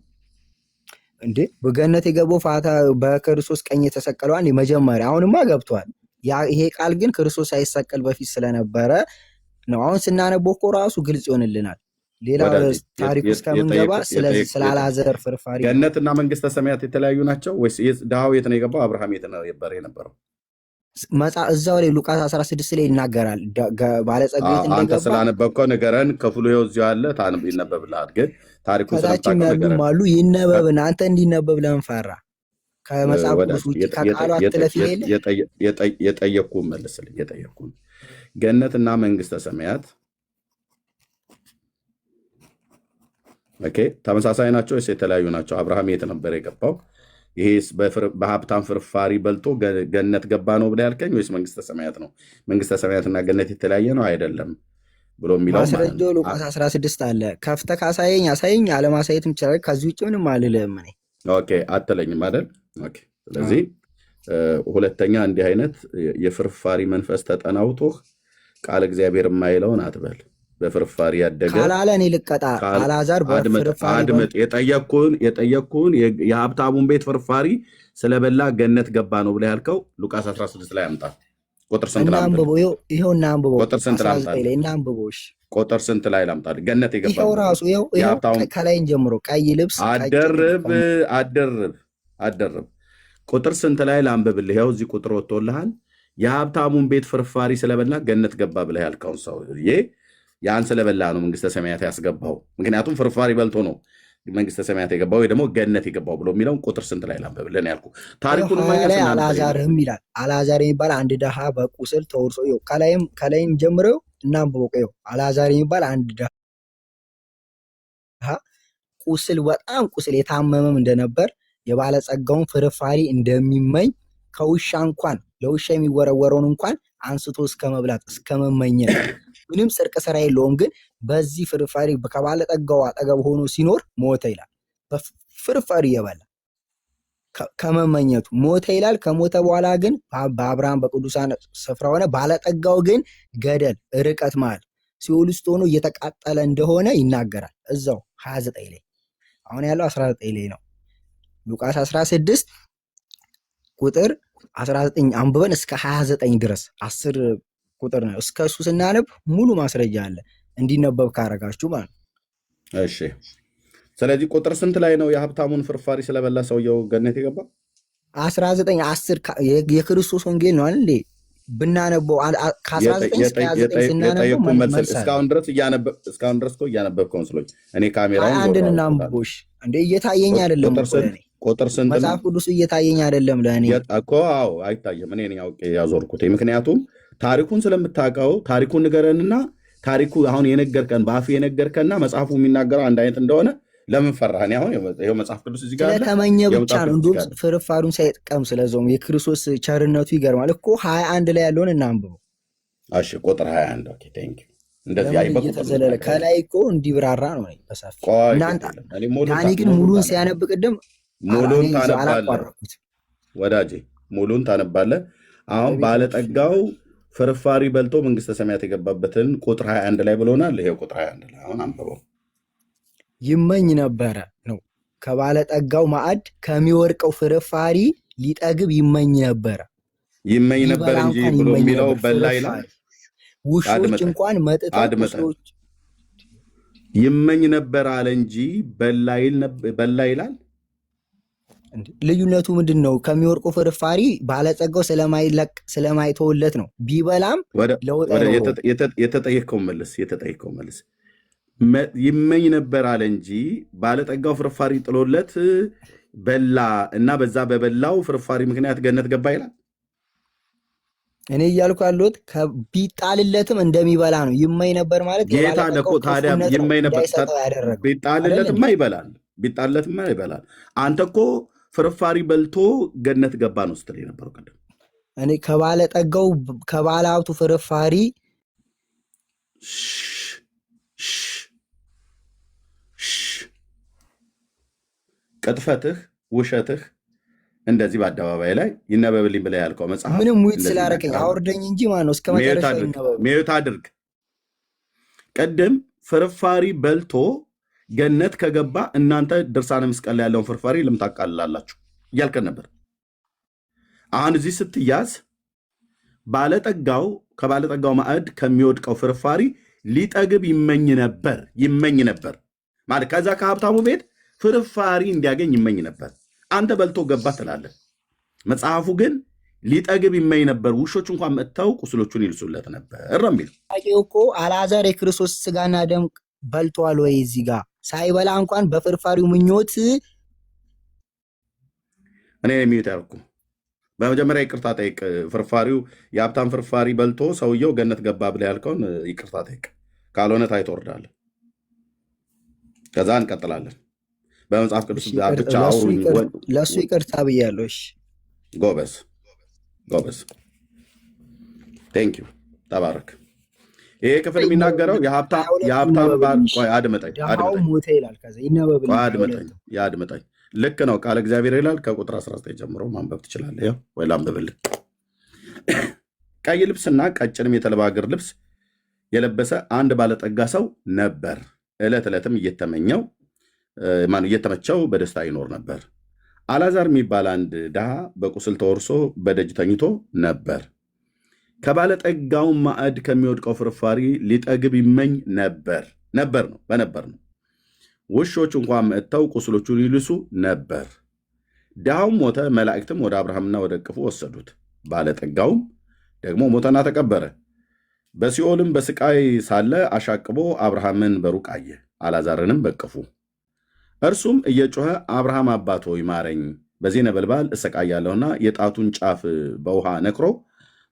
እንዴ? በገነት የገባው ፋታ በክርስቶስ ቀኝ የተሰቀለዋል መጀመሪያ። አሁንማ ገብቷል። ይሄ ቃል ግን ክርስቶስ ሳይሰቀል በፊት ስለነበረ ነው። አሁን ስናነበው እኮ ራሱ ግልጽ ይሆንልናል። ሌላ ታሪክ ውስጥ ከምንገባ ስለዚህ ስለ አልዓዛር ፍርፋሪ ገነትና መንግስተ ሰማያት የተለያዩ ናቸው ወይስ ድሃው የት ነው የገባው? አብርሃም የት ነው የነበረው? እዛው ላይ ሉቃስ 16 ላይ ይናገራል። ባለጸጋው የት አንተ እንደገባ ስላነበብከው ንገረን። ክፍሉ ይኸው እዚሁ አለ፣ ይነበብልሃል። ግን ታሪኩን ከታችም ስለምታውቀው ያሉም ንገረን። አሉ። ይነበብን አንተ እንዲነበብ ለምን ፈራ? ከመጽሐፍ ቅዱስ ውጭ ከቃሉ አትለፍ ይሄል የጠየቅኩህን መልስልኝ። የጠየቅኩህን ገነትና መንግስተ ሰማያት ኦኬ ተመሳሳይ ናቸው ወይስ የተለያዩ ናቸው? አብርሃም የት ነበር የገባው? ይሄስ በሀብታም ፍርፋሪ በልቶ ገነት ገባ ነው ብለህ ያልከኝ ወይስ መንግስተ ሰማያት ነው? መንግስተ ሰማያትና ገነት የተለያየ ነው አይደለም ብሎ የሚለው ማስረጃው ሉቃስ 16 አለ። ከፍተህ አሳየኝ፣ አለማሳየትም ይችላል። ከዚህ ውጭ ምንም አልልህም እኔ። ኦኬ አትለኝም አይደል? ኦኬ ስለዚህ ሁለተኛ እንዲህ አይነት የፍርፋሪ መንፈስ ተጠናውቶህ ቃል እግዚአብሔር የማይለውን አትበል። በፍርፋሪ ያደገ ካላለ እኔ ልቀጣ። አልዓዛር በፍርፋሪ አድምጥ። የጠየቅኩህን የሀብታሙን ቤት ፍርፋሪ ስለበላ ገነት ገባ ነው ብለህ ያልከው ሉቃስ 16 ላይ አምጣ። ቁጥር ስንት ላይ እናንብበው? ይኸው እናንብበው። ቁጥር ስንት ላይ አምጣ? እናንብበው። እሺ ቁጥር ስንት ላይ ላምጣ? ገነት የገባ ይኸው ራሱ ይኸው ከላይን ጀምሮ ቀይ ልብስ አደርብ። ቁጥር ስንት ላይ ላንብብልህ? ይኸው እዚህ ቁጥር ወጥቶልሃል። የሀብታሙን ቤት ፍርፋሪ ስለበላ ገነት ገባ ብለህ ያልከውን ሰውዬ ያን ስለበላ ነው መንግስተ ሰማያት ያስገባው። ምክንያቱም ፍርፋሪ በልቶ ነው መንግስተ ሰማያት የገባው ወይ ደግሞ ገነት የገባው ብሎ የሚለውን ቁጥር ስንት ላይ ላንብብልህ ያልኩ። ታሪኩን ላይ አልዓዛርም ይላል። አልዓዛር የሚባል አንድ ድሃ በቁስል ተወርሶ ከላይም ጀምረው እናንብበው። አልዓዛር የሚባል አንድ ድሃ በጣም ቁስል የታመመም እንደነበር የባለጸጋውን ፍርፋሪ እንደሚመኝ ከውሻ እንኳን ለውሻ የሚወረወረውን እንኳን አንስቶ እስከ መብላት እስከ መመኘት ምንም ጽድቅ ስራ የለውም፣ ግን በዚህ ፍርፋሪ ከባለጠጋው አጠገብ ሆኖ ሲኖር ሞተ ይላል። በፍርፋሪ እየበላ ከመመኘቱ ሞተ ይላል። ከሞተ በኋላ ግን በአብርሃም በቅዱሳን ስፍራ ሆነ። ባለጠጋው ግን ገደል ርቀት መሃል ሲኦል ውስጥ ሆኖ እየተቃጠለ እንደሆነ ይናገራል። እዛው 29 ላይ አሁን ያለው 19 ላይ ነው። ሉቃስ 16 ቁጥር 19 አንብበን እስከ 29 ድረስ 10 ቁጥር ነው። እስከ እሱ ስናነብ ሙሉ ማስረጃ አለ እንዲነበብ ካረጋችሁ ማለት ነው። እሺ ስለዚህ ቁጥር ስንት ላይ ነው የሀብታሙን ፍርፋሪ ስለበላ ሰውየው ገነት የገባ? 19 10 የክርስቶስ ወንጌል ነው አይደል? ብናነበው ከ19 እስከ 29 ስናነበው እስካሁን ድረስ እያነበብከው መስሎኝ እኔ ካሜራውን አንድን እናንብቦሽ እንዴ እየታየኝ አይደለም ቁጥር ስንት መጽሐፍ ቅዱስ እየታየኝ አይደለም ለእኔ እኮ። አዎ አይታየም። እኔ አውቄ ያዞርኩት ምክንያቱም ታሪኩን ስለምታውቀው ታሪኩን ንገረንና ታሪኩ አሁን የነገርከን በአፍ የነገርከንና መጽሐፉ የሚናገረው አንድ አይነት እንደሆነ ለምን ፈራህን? አሁን ይኸው መጽሐፍ ቅዱስ እዚህ ጋር ስለተመኘ ብቻ ነው። እንዲሁም ፍርፋሩን ሳይጥቀም ስለዚያውም የክርስቶስ ቸርነቱ ይገርማል እኮ 21 ላይ ያለውን እናንብበው። እሺ ቁጥር 21 ኦኬ ቴንክ ዩ። እንደዚህ እየተዘለለ ከላይ እኮ እንዲብራራ ነው በሰፊ እናንተ ዳኒ ግን ሙሉን ሲያነብ ቅድም ሙሉን ታነባለህ ወዳጄ፣ ሙሉን ታነባለህ። አሁን ባለጠጋው ፍርፋሪ በልቶ መንግስተ ሰማያት የገባበትን ቁጥር 21 ላይ ብሎናል። ይሄው ቁጥር 21 ላይ አሁን አንብበው። ይመኝ ነበረ ነው ከባለጠጋው ማዕድ ከሚወርቀው ፍርፋሪ ሊጠግብ ይመኝ ነበረ። ይመኝ ነበር እንጂ ብሎ የሚለው በላ ይላል። ውሾች እንኳን መጥተው ይመኝ ነበር አለ እንጂ በላ ይላል። ልዩነቱ ምንድን ነው? ከሚወርቀው ፍርፋሪ ባለጸጋው ስለማይተውለት ነው። ቢበላም የተጠየቀው መልስ ይመኝ ነበር አለ እንጂ ባለጠጋው ፍርፋሪ ጥሎለት በላ እና በዛ በበላው ፍርፋሪ ምክንያት ገነት ገባ ይላል። እኔ እያልኩ ያለሁት ቢጣልለትም እንደሚበላ ነው። ይመኝ ነበር ማለት ጌታ ለኮ ታዲያ ይመኝ ነበር ቢጣልለትማ ይበላል። አንተ እኮ ፍርፋሪ በልቶ ገነት ገባ ነው ስትል የነበረው ቀደም። እኔ ከባለጠጋው ከባለ ሀብቱ ፍርፋሪ ቅጥፈትህ፣ ውሸትህ እንደዚህ በአደባባይ ላይ ይነበብልኝ ብለህ ያልከው መጽሐፍ ምንም ሙይት ስላረከኝ አውርደኝ እንጂ ማለት ነው። እስከ መጨረሻ ሚዩት አድርግ። ቅድም ፍርፋሪ በልቶ ገነት ከገባ እናንተ ድርሳነ መስቀል ላይ ያለውን ፍርፋሪ ለምን ታቃልላላችሁ እያልከን ነበር። አሁን እዚህ ስትያዝ ባለጠጋው ከባለጠጋው ማዕድ ከሚወድቀው ፍርፋሪ ሊጠግብ ይመኝ ነበር ማለት ከዛ ከሀብታሙ ቤት ፍርፋሪ እንዲያገኝ ይመኝ ነበር። አንተ በልቶ ገባ ትላለህ። መጽሐፉ ግን ሊጠግብ ይመኝ ነበር፣ ውሾች እንኳን መጥተው ቁስሎቹን ይልሱለት ነበር የሚል እኮ አልዓዛር የክርስቶስ ስጋና ደም በልቷል ወይ? እዚህ ጋር ሳይበላ እንኳን በፍርፋሪው ምኞት እኔ የሚዩት ያልኩ በመጀመሪያ ይቅርታ ጠይቅ። ፍርፋሪው የሀብታም ፍርፋሪ በልቶ ሰውየው ገነት ገባ ብለህ ያልከውን ይቅርታ ጠይቅ። ካልሆነ ታይ ትወርዳለህ። ከዛ እንቀጥላለን። በመጽሐፍ ቅዱስ ብቻ አውሩኝ። ለእሱ ይቅርታ ብያለሁ። ጎበዝ ቴንክ ዩ ተባረክ። ይሄ ክፍል የሚናገረው የሀብታም አድምጠኝ። ልክ ነው። ቃል እግዚአብሔር ይላል። ከቁጥር 19 ጀምሮ ማንበብ ትችላለህ ወይ? ላንብብልህ። ቀይ ልብስና ቀጭንም የተልባ እግር ልብስ የለበሰ አንድ ባለጠጋ ሰው ነበር። ዕለት ዕለትም እየተመቸው በደስታ ይኖር ነበር። አልዓዛር የሚባል አንድ ድሃ በቁስል ተወርሶ በደጅ ተኝቶ ነበር። ከባለጠጋው ማዕድ ከሚወድቀው ፍርፋሪ ሊጠግብ ይመኝ ነበር ነው። ውሾች እንኳን መጥተው ቁስሎቹን ይልሱ ነበር። ድሃውም ሞተ፣ መላእክትም ወደ አብርሃምና ወደ እቅፉ ወሰዱት። ባለጠጋውም ደግሞ ሞተና ተቀበረ። በሲኦልም በስቃይ ሳለ አሻቅቦ አብርሃምን በሩቅ አየ፣ አልዓዛርንም በእቅፉ። እርሱም እየጮኸ አብርሃም አባት ሆይ ማረኝ፣ በዚህ ነበልባል እሰቃያለሁና የጣቱን ጫፍ በውሃ ነክሮ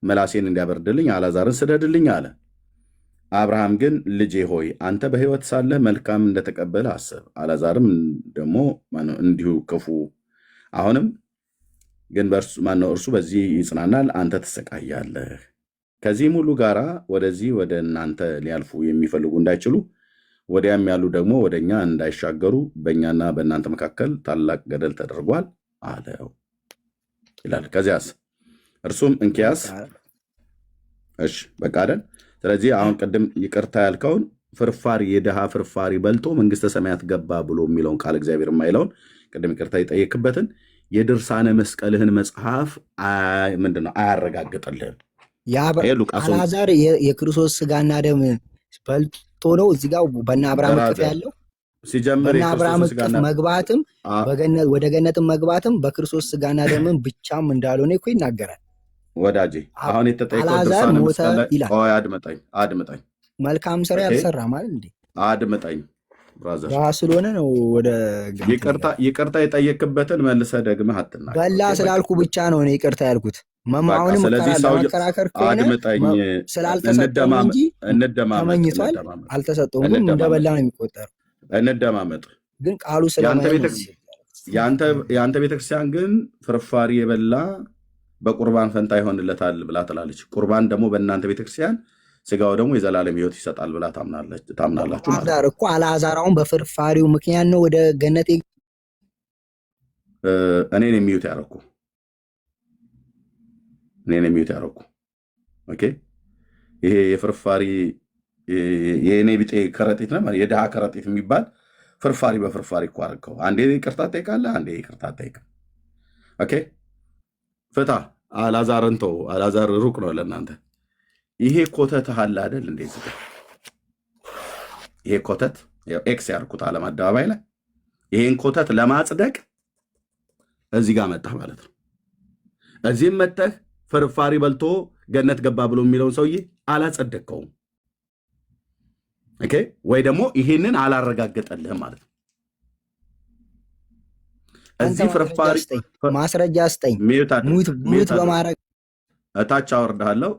መላሴን እንዲያበርድልኝ አልዓዛርን ስደድልኝ አለ። አብርሃም ግን ልጄ ሆይ አንተ በሕይወት ሳለህ መልካም እንደተቀበለ አስብ፣ አልዓዛርም ደግሞ እንዲሁ ክፉ። አሁንም ግን እርሱ በዚህ ይጽናናል፣ አንተ ትሰቃያለህ። ከዚህም ሁሉ ጋር ወደዚህ ወደ እናንተ ሊያልፉ የሚፈልጉ እንዳይችሉ ወዲያም ያሉ ደግሞ ወደ እኛ እንዳይሻገሩ በእኛና በእናንተ መካከል ታላቅ ገደል ተደርጓል አለው ይላል። ከዚያስ እርሱም እንኪያስ እሺ በቃ አይደል? ስለዚህ አሁን ቅድም ይቅርታ ያልከውን ፍርፋሪ የድሃ ፍርፋሪ በልቶ መንግስተ ሰማያት ገባ ብሎ የሚለውን ቃል እግዚአብሔር የማይለውን ቅድም ይቅርታ የጠየክበትን የድርሳነ መስቀልህን መጽሐፍ ምንድነው አያረጋግጥልህም። አልዓዛር የክርስቶስ ስጋና ደም በልቶ ነው እዚህ ጋር በእነ አብርሃም እቅፍ ያለው ሲጀምር በእነ አብርሃም እቅፍ መግባትም ወደ ገነትም መግባትም በክርስቶስ ስጋና ደምን ብቻም እንዳልሆነ እኮ ይናገራል። ወዳጄ አሁን የተጠየቀው ድርሳነ መስቀል ላይ አድምጠኝ። መልካም ስራ ያልሰራ ማለት እንዴ? አድምጠኝ ብራዘር፣ ስለሆነ ነው ወደ ይቅርታ የጠየቅበትን መልሰህ ደግመህ አትናገር። በላ ስላልኩ ብቻ ነው እኔ ይቅርታ ያልኩት። መማውንም መከራከር ከሆነ ስላልተሰጠው እንጂ ተመኝቷል፣ አልተሰጠውም። ግን እንደበላ ነው የሚቆጠረው። እንደማመጥ ግን ቃሉ የአንተ ቤተክርስቲያን ግን ፍርፋሪ የበላ በቁርባን ፈንታ ይሆንለታል ብላ ትላለች። ቁርባን ደግሞ በእናንተ ቤተክርስቲያን ስጋው ደግሞ የዘላለም ሕይወት ይሰጣል ብላ ታምናላችሁ ማለት ነው እኮ። አልዓዛር አሁን በፍርፋሪው ምክንያት ነው ወደ ገነት እኔን የሚዩት ያደረኩ። ኦኬ ይሄ የፍርፋሪ የእኔ ቢጤ ከረጢት ነው፣ የድሃ ከረጢት የሚባል ፍርፋሪ በፍርፋሪ እኮ አደረገው። አንዴ ይቅርታ ትጠይቃለህ፣ አንዴ ይቅርታ አትጠይቅም። ኦኬ ፍታ። አልዓዛርን ተው፣ አልዓዛር ሩቅ ነው ለእናንተ። ይሄ ኮተት አለ አይደል? እንዴት ይሄ ኮተት ኤክስ ያርኩት ዓለም አደባባይ ላይ ይሄን ኮተት ለማጽደቅ እዚህ ጋር መጣህ ማለት ነው። እዚህም መጥተህ ፍርፋሪ በልቶ ገነት ገባ ብሎ የሚለውን ሰውዬ አላጸደቅከውም። ኦኬ ወይ ደግሞ ይሄንን አላረጋገጠልህም ማለት ነው። እዚህ ፍርፋሪ ማስረጃ ስጠኝ። ሙት በማድረግ እታች አወርድሃለሁ።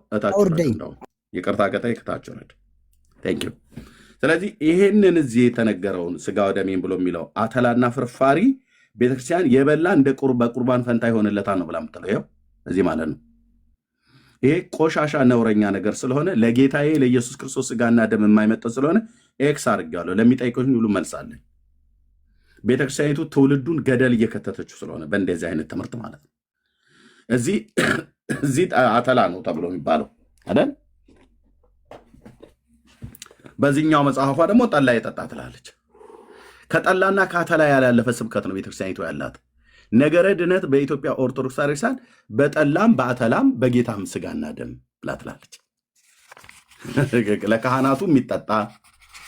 ይቅርታ ከጠየቅ እታች ወረድ። ቴንክ ዩ። ስለዚህ ይሄንን እዚህ የተነገረውን ስጋ ወደሜን ብሎ የሚለው አተላና ፍርፋሪ ቤተክርስቲያን የበላ እንደ በቁርባን ፈንታ ይሆንለታል ነው ብላ የምትለው ይኸው እዚህ ማለት ነው። ይሄ ቆሻሻ ነውረኛ ነገር ስለሆነ ለጌታዬ ለኢየሱስ ክርስቶስ ስጋና ደም የማይመጠን ስለሆነ ኤክስ አድርጌዋለሁ። ለሚጠይቁኝ ሁሉ መልሳለኝ። ቤተክርስቲያኒቱ ትውልዱን ገደል እየከተተችው ስለሆነ በእንደዚህ አይነት ትምህርት ማለት ነው። እዚህ አተላ ነው ተብሎ የሚባለው አይደል? በዚህኛው መጽሐፏ ደግሞ ጠላ የጠጣ ትላለች። ከጠላና ከአተላ ያላለፈ ስብከት ነው ቤተክርስቲያኒቱ ያላት። ነገረ ድነት በኢትዮጵያ ኦርቶዶክስ ቤተክርስቲያን በጠላም በአተላም በጌታም ስጋና ደም ብላ ትላለች። ለካህናቱ የሚጠጣ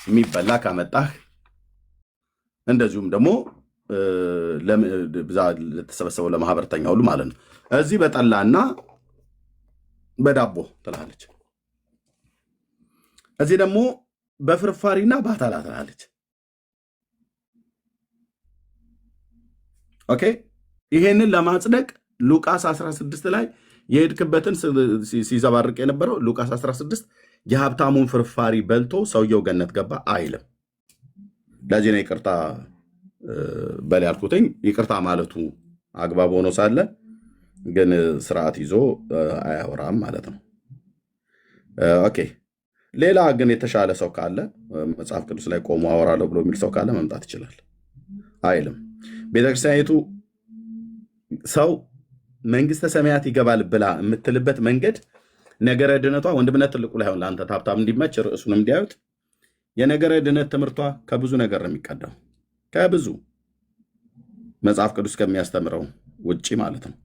የሚበላ ካመጣህ እንደዚሁም ደግሞ ለተሰበሰበው ለማህበርተኛ ሁሉ ማለት ነው። እዚህ በጠላና በዳቦ ትላለች። እዚህ ደግሞ በፍርፋሪና በአተላ ትላለች። ኦኬ ይሄንን ለማጽደቅ ሉቃስ 16 ላይ የሄድክበትን ሲዘባርቅ የነበረው ሉቃስ 16 የሀብታሙን ፍርፋሪ በልቶ ሰውየው ገነት ገባ አይልም። ለዚህ ነው ይቅርታ በል ያልኩትኝ። ይቅርታ ማለቱ አግባብ ሆኖ ሳለ ግን ስርዓት ይዞ አያወራም ማለት ነው። ኦኬ ሌላ ግን የተሻለ ሰው ካለ መጽሐፍ ቅዱስ ላይ ቆሞ አወራለሁ ብሎ የሚል ሰው ካለ መምጣት ይችላል አይልም። ቤተክርስቲያኒቱ ሰው መንግስተ ሰማያት ይገባል ብላ የምትልበት መንገድ ነገረ ድነቷ ወንድምነት ትልቁ ላይ ሆን ለአንተ ታብታብ እንዲመች ርዕሱን እንዲያዩት የነገረ ድነት ትምህርቷ ከብዙ ነገር ነው የሚቀዳው፣ ከብዙ መጽሐፍ ቅዱስ ከሚያስተምረው ውጪ ማለት ነው።